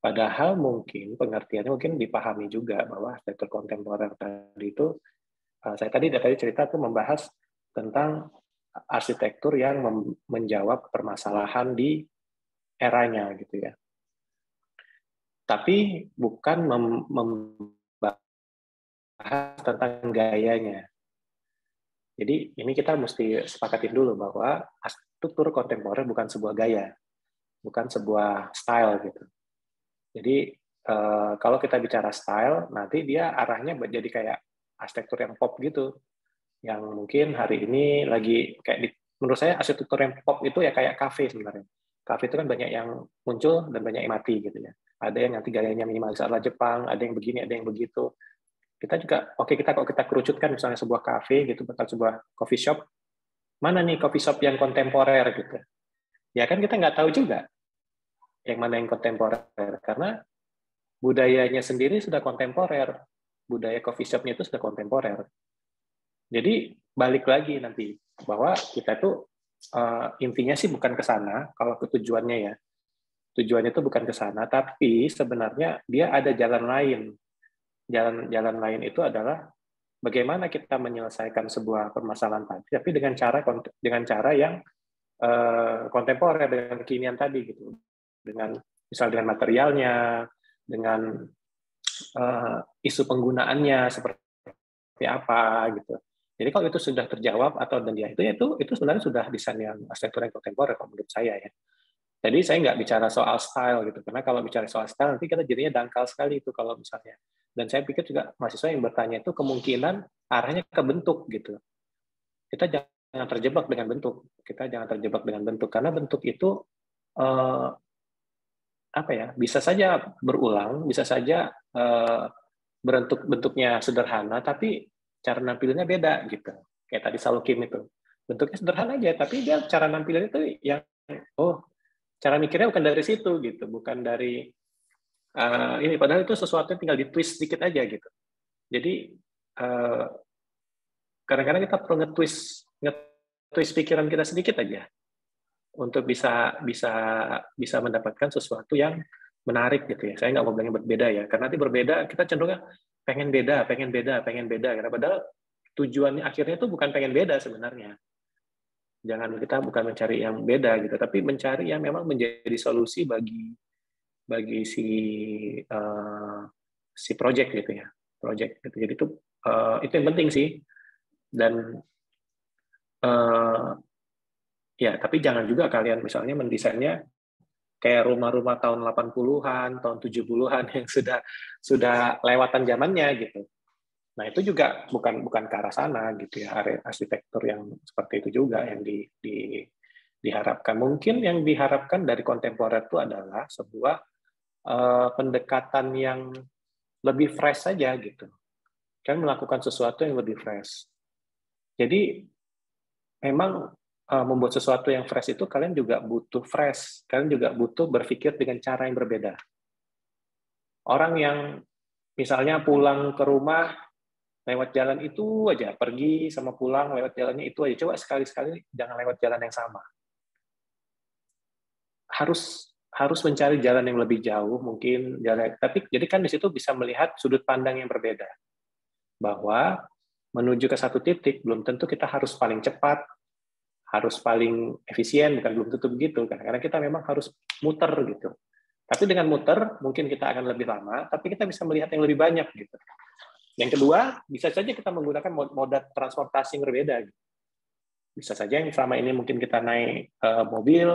Padahal mungkin pengertiannya mungkin dipahami juga bahwa arsitektur kontemporer tadi itu, saya tadi cerita tuh membahas tentang arsitektur yang menjawab permasalahan di eranya gitu ya. Tapi bukan membahas tentang gayanya. Jadi ini kita mesti sepakatin dulu bahwa arsitektur kontemporer bukan sebuah gaya, bukan sebuah style gitu. Jadi kalau kita bicara style, nanti dia arahnya jadi kayak arsitektur yang pop gitu, yang mungkin hari ini lagi kayak menurut saya arsitektur yang pop itu ya kayak kafe sebenarnya. Kafe itu kan banyak yang muncul dan banyak yang mati gitu ya. Ada yang nanti gayanya minimalis ala Jepang, ada yang begini, ada yang begitu. Kita juga kalau kita kerucutkan misalnya sebuah kafe gitu, atau sebuah coffee shop, mana nih coffee shop yang kontemporer gitu? Ya kan kita nggak tahu juga yang mana yang kontemporer, karena budayanya sendiri sudah kontemporer, budaya coffee shop-nya itu sudah kontemporer. Jadi balik lagi nanti bahwa kita tuh intinya sih bukan ke sana kalau tujuannya ya. Tujuannya itu bukan ke sana, tapi sebenarnya dia ada jalan lain. Jalan lain itu adalah bagaimana kita menyelesaikan sebuah permasalahan tadi, tapi dengan cara yang kontemporer, dengan kekinian tadi gitu. Dengan materialnya, dengan isu penggunaannya seperti apa gitu. Jadi kalau itu sudah terjawab dan dia itu sebenarnya sudah desain yang arsitektur yang kontemporer kalau menurut saya ya. Jadi saya nggak bicara soal style gitu, karena kalau bicara soal style nanti kita jadinya dangkal sekali itu kalau misalnya. Dan saya pikir juga mahasiswa yang bertanya itu kemungkinan arahnya ke bentuk gitu. Kita jangan terjebak dengan bentuk. Karena bentuk itu bisa saja berulang, bisa saja bentuknya sederhana, tapi cara nampilannya beda gitu. Kayak tadi Salukim itu, bentuknya sederhana aja, tapi dia cara nampilannya itu yang cara mikirnya bukan dari situ gitu, bukan dari ini. Padahal itu sesuatu yang tinggal ditwist sedikit aja gitu. Jadi kadang-kadang kita perlu nge-twist pikiran kita sedikit aja untuk bisa mendapatkan sesuatu yang menarik gitu ya. Saya nggak mau bilangnya berbeda ya, karena nanti berbeda kita cenderungnya pengen beda. Karena padahal tujuannya akhirnya itu bukan pengen beda sebenarnya. Kita bukan mencari yang beda gitu, tapi mencari yang memang menjadi solusi bagi si project gitu ya. Project gitu. Jadi itu yang penting sih. Dan ya, tapi jangan juga kalian misalnya mendesainnya kayak rumah-rumah tahun 80-an, tahun 70-an yang sudah lewatan zamannya gitu. Nah, itu juga bukan ke arah sana gitu ya, arsitektur yang seperti itu juga yang diharapkan. Mungkin yang diharapkan dari kontemporer itu adalah sebuah pendekatan yang lebih fresh saja gitu. Kan melakukan sesuatu yang lebih fresh. Jadi memang membuat sesuatu yang fresh itu kalian juga butuh fresh. Kalian juga butuh berpikir dengan cara yang berbeda. Orang yang misalnya pulang ke rumah lewat jalan itu aja, pergi sama pulang lewat jalannya itu aja. Coba sekali-sekali jangan lewat jalan yang sama. Harus mencari jalan yang lebih jauh mungkin. Tapi jadi kan di situ bisa melihat sudut pandang yang berbeda. Bahwa menuju ke satu titik, belum tentu kita harus paling cepat, harus paling efisien, bukan belum tentu begitu. Karena kita memang harus muter gitu. Tapi dengan muter, mungkin kita akan lebih lama, tapi kita bisa melihat yang lebih banyak gitu. Yang kedua, bisa saja kita menggunakan moda transportasi yang berbeda. Bisa saja yang selama ini mungkin kita naik mobil,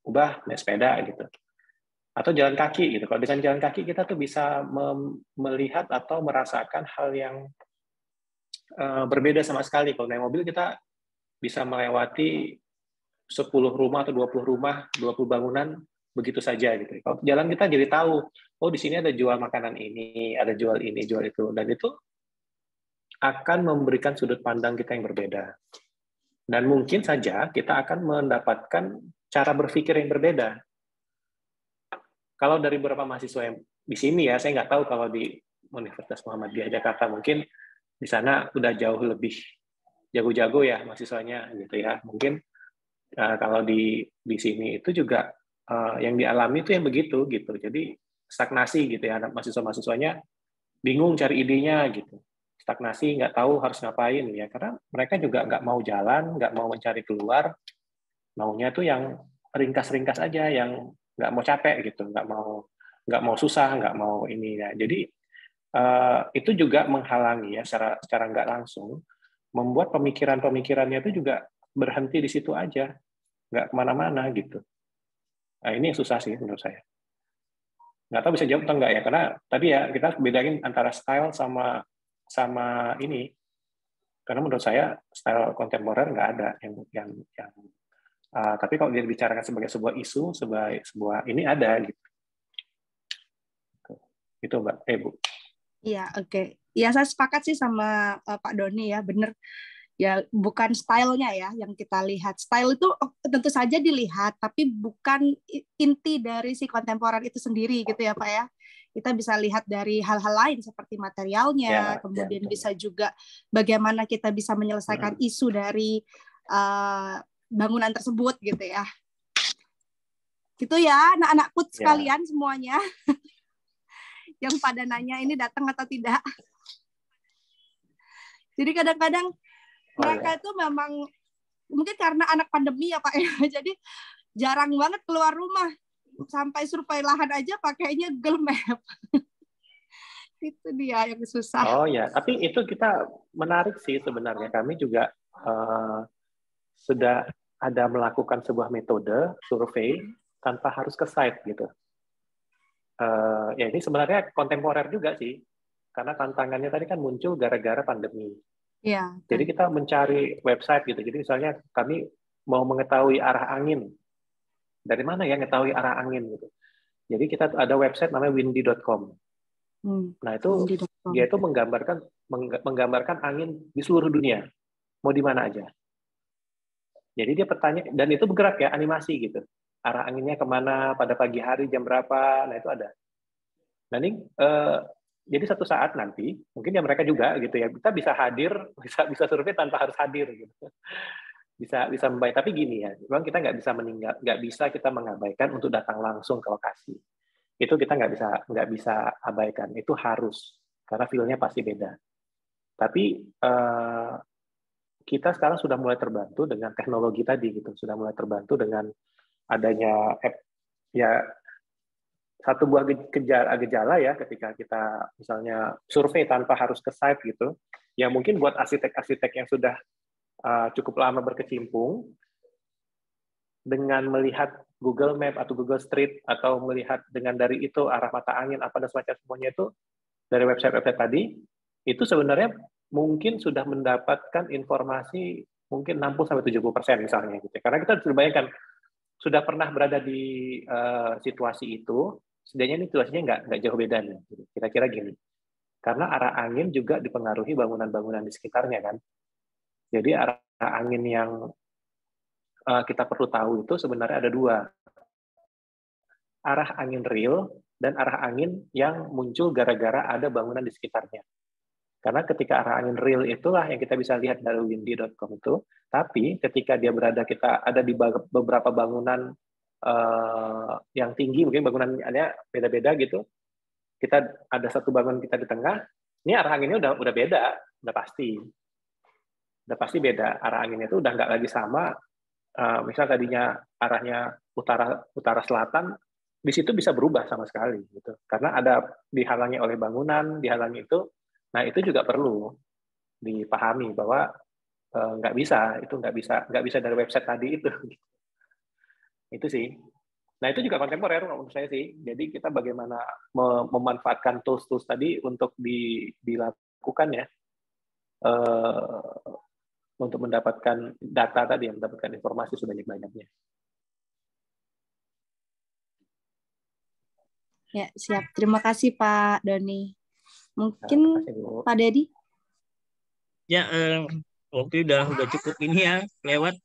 ubah naik sepeda gitu. Atau jalan kaki gitu. Kalau dengan jalan kaki kita tuh bisa melihat atau merasakan hal yang berbeda sama sekali. Kalau naik mobil kita bisa melewati 10 rumah atau 20 rumah, 20 bangunan begitu saja gitu. Kalau jalan kita jadi tahu, oh di sini ada jual makanan ini, ada jual ini, jual itu, dan itu akan memberikan sudut pandang kita yang berbeda. Dan mungkin saja kita akan mendapatkan cara berpikir yang berbeda. Kalau dari beberapa mahasiswa yang di sini ya, saya nggak tahu kalau di Universitas Muhammadiyah Jakarta mungkin di sana udah jauh lebih jago-jago ya mahasiswanya gitu ya. Mungkin kalau di sini itu juga yang dialami itu yang begitu gitu. Jadi stagnasi gitu ya, anak mahasiswa-mahasiswanya bingung cari idenya gitu. Stagnasi, nggak tahu harus ngapain ya, karena mereka juga nggak mau jalan, nggak mau mencari keluar, maunya tuh yang ringkas-ringkas aja, yang nggak mau capek gitu, nggak mau susah, nggak mau ini ya. Jadi itu juga menghalangi ya secara nggak langsung, membuat pemikirannya itu juga berhenti di situ aja, nggak kemana-mana gitu. Nah, ini yang susah sih menurut saya. Nggak tahu bisa jawab atau enggak ya, karena tadi ya kita bedain antara style sama ini. Karena menurut saya style kontemporer nggak ada yang tapi kalau dia dibicarakan sebagai sebuah isu, sebuah ini ada gitu. Itu Mbak, Bu. Iya, oke. Ya, saya sepakat sih sama Pak Doni ya, bener. Ya, bukan stylenya ya yang kita lihat. Style itu tentu saja dilihat, tapi bukan inti dari si kontemporer itu sendiri gitu ya Pak ya. Kita bisa lihat dari hal-hal lain seperti materialnya, kemudian bisa juga bagaimana kita bisa menyelesaikan isu dari bangunan tersebut gitu ya. Gitu ya, anak-anakku sekalian semuanya. Yang pada nanya ini datang atau tidak. Jadi kadang-kadang mereka itu memang mungkin karena anak pandemi ya Pak ya. Jadi jarang banget keluar rumah. Sampai survei lahan aja pakainya Google Map. Itu dia yang susah. Oh ya, tapi itu kita menarik sih sebenarnya. Kami juga sudah ada melakukan sebuah metode survei tanpa harus ke site gitu. Ya ini sebenarnya kontemporer juga sih, karena tantangannya tadi kan muncul gara-gara pandemi. Ya. Jadi kita mencari website gitu. Jadi misalnya kami mau mengetahui arah angin, dari mana ya mengetahui arah angin gitu. Jadi kita ada website namanya windy.com. Nah itu dia itu menggambarkan angin di seluruh dunia, mau di mana aja. Jadi dia bertanya, dan itu bergerak ya, animasi gitu. Arah anginnya kemana, pada pagi hari, jam berapa, nah itu ada. Nah ini, jadi satu saat nanti, mungkin ya mereka juga gitu ya, kita bisa hadir, bisa survei tanpa harus hadir gitu. Bisa membayar, tapi gini ya, memang kita nggak bisa kita mengabaikan untuk datang langsung ke lokasi. Itu kita nggak bisa abaikan, itu harus, karena feel-nya pasti beda. Tapi kita sekarang sudah mulai terbantu dengan teknologi tadi gitu, sudah mulai terbantu dengan adanya app ya, satu buah gejala ya ketika kita misalnya survei tanpa harus ke site gitu, ya mungkin buat arsitek-arsitek yang sudah cukup lama berkecimpung, dengan melihat Google Map atau Google Street atau melihat dengan dari itu arah mata angin apa dan semacam semuanya itu dari website-website tadi, itu sebenarnya mungkin sudah mendapatkan informasi mungkin 60-70% misalnya gitu. Karena kita sudah bayangkan sudah pernah berada di situasi itu, setidaknya ini situasinya nggak jauh beda nih. Kira-kira gini. Karena arah angin juga dipengaruhi bangunan-bangunan di sekitarnya kan. Jadi arah angin yang kita perlu tahu itu sebenarnya ada dua. Arah angin real dan arah angin yang muncul gara-gara ada bangunan di sekitarnya. Karena ketika arah angin real itulah yang kita bisa lihat dari windy.com itu, tapi ketika dia kita ada di beberapa bangunan yang tinggi, mungkin bangunannya beda-beda gitu, kita ada satu bangunan kita di tengah, ini arah anginnya udah beda, udah pasti beda. Arah anginnya itu udah nggak lagi sama. Misal tadinya arahnya utara selatan, di situ bisa berubah sama sekali gitu. Karena ada dihalangi oleh bangunan, dihalangi itu. Nah, itu juga perlu dipahami bahwa nggak bisa dari website tadi itu. Itu sih. Nah, itu juga kontemporer menurut saya sih. Jadi kita bagaimana memanfaatkan tools-tools tadi untuk dilakukan ya, untuk mendapatkan data tadi, mendapatkan informasi sebanyak-banyaknya. Ya, siap. Terima kasih Pak Doni. Mungkin Terima kasih, Bu. Pak Dedi? Ya, waktu udah cukup ini ya, lewat.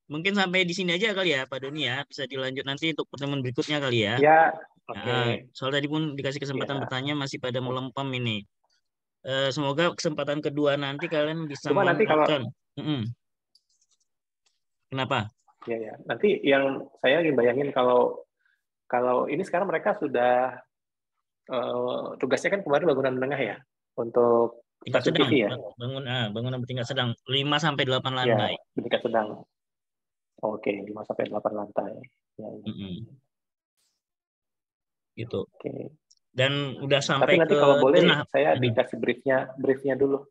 Mungkin sampai di sini aja kali ya Pak Doni ya. Bisa dilanjut nanti untuk pertemuan berikutnya kali ya. Ya, Nah, oke. soal tadi pun dikasih kesempatan Ya. bertanya masih pada melempem ini. Semoga kesempatan kedua nanti kalian bisa Cuma nanti kalau memanfaatkan. Kenapa? ya. Nanti yang saya ingin bayangin kalau ini sekarang mereka sudah tugasnya kan kemarin bangunan menengah ya untuk Tingkat stasiun sedang, TV ya. bangunan bertingkat sedang 5 sampai 8 Ya, lantai. tingkat sedang. Oke, 5 sampai 8 lantai. Ya. Gitu. Oke. Dan udah Tapi sampai nanti ke kalau boleh denah. saya dikasih briefnya dulu.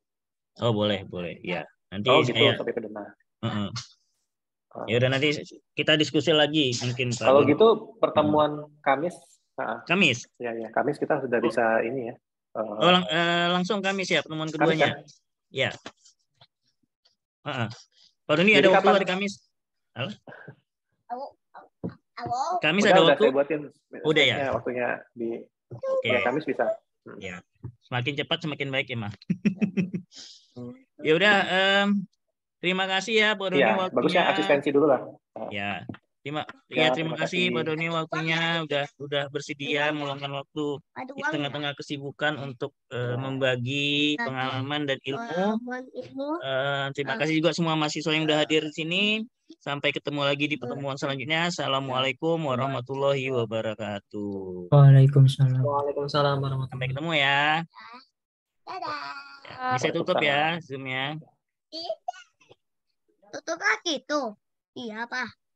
Oh, boleh. Ya. Nanti Oh, gitu, saya sampai ke denah. Ya udah nanti kita diskusi lagi mungkin Pak Kalau Doni. gitu pertemuan Kamis. Kamis. Ya, Kamis kita sudah bisa ini ya. Langsung Kamis ya pertemuan Kamis keduanya. kan? Ya. Pak Doni Jadi ada waktu kapan? hari Kamis? Halo? Kamis Udah, ada waktu? saya buatin Udah ya. Waktunya di Oke. Ya, Kamis bisa. Ya. Semakin cepat semakin baik ya, Mas. Ya udah, terima kasih ya Pak Doni Iya, waktunya. bagusnya asistensi dulu lah. Ya. Terima terima kasih kasih. Pak Doni waktunya udah bersedia meluangkan waktu di tengah-tengah kesibukan untuk membagi pengalaman dan ilmu. Terima kasih juga semua mahasiswa yang udah hadir di sini. Sampai ketemu lagi di pertemuan selanjutnya. Assalamualaikum warahmatullahi wabarakatuh. Waalaikumsalam. Waalaikumsalam warahmatullahi wabarakatuh. Sampai ketemu ya. Bisa tutup ya Zoom-nya. Tutup lagi tuh. Iya, Pak.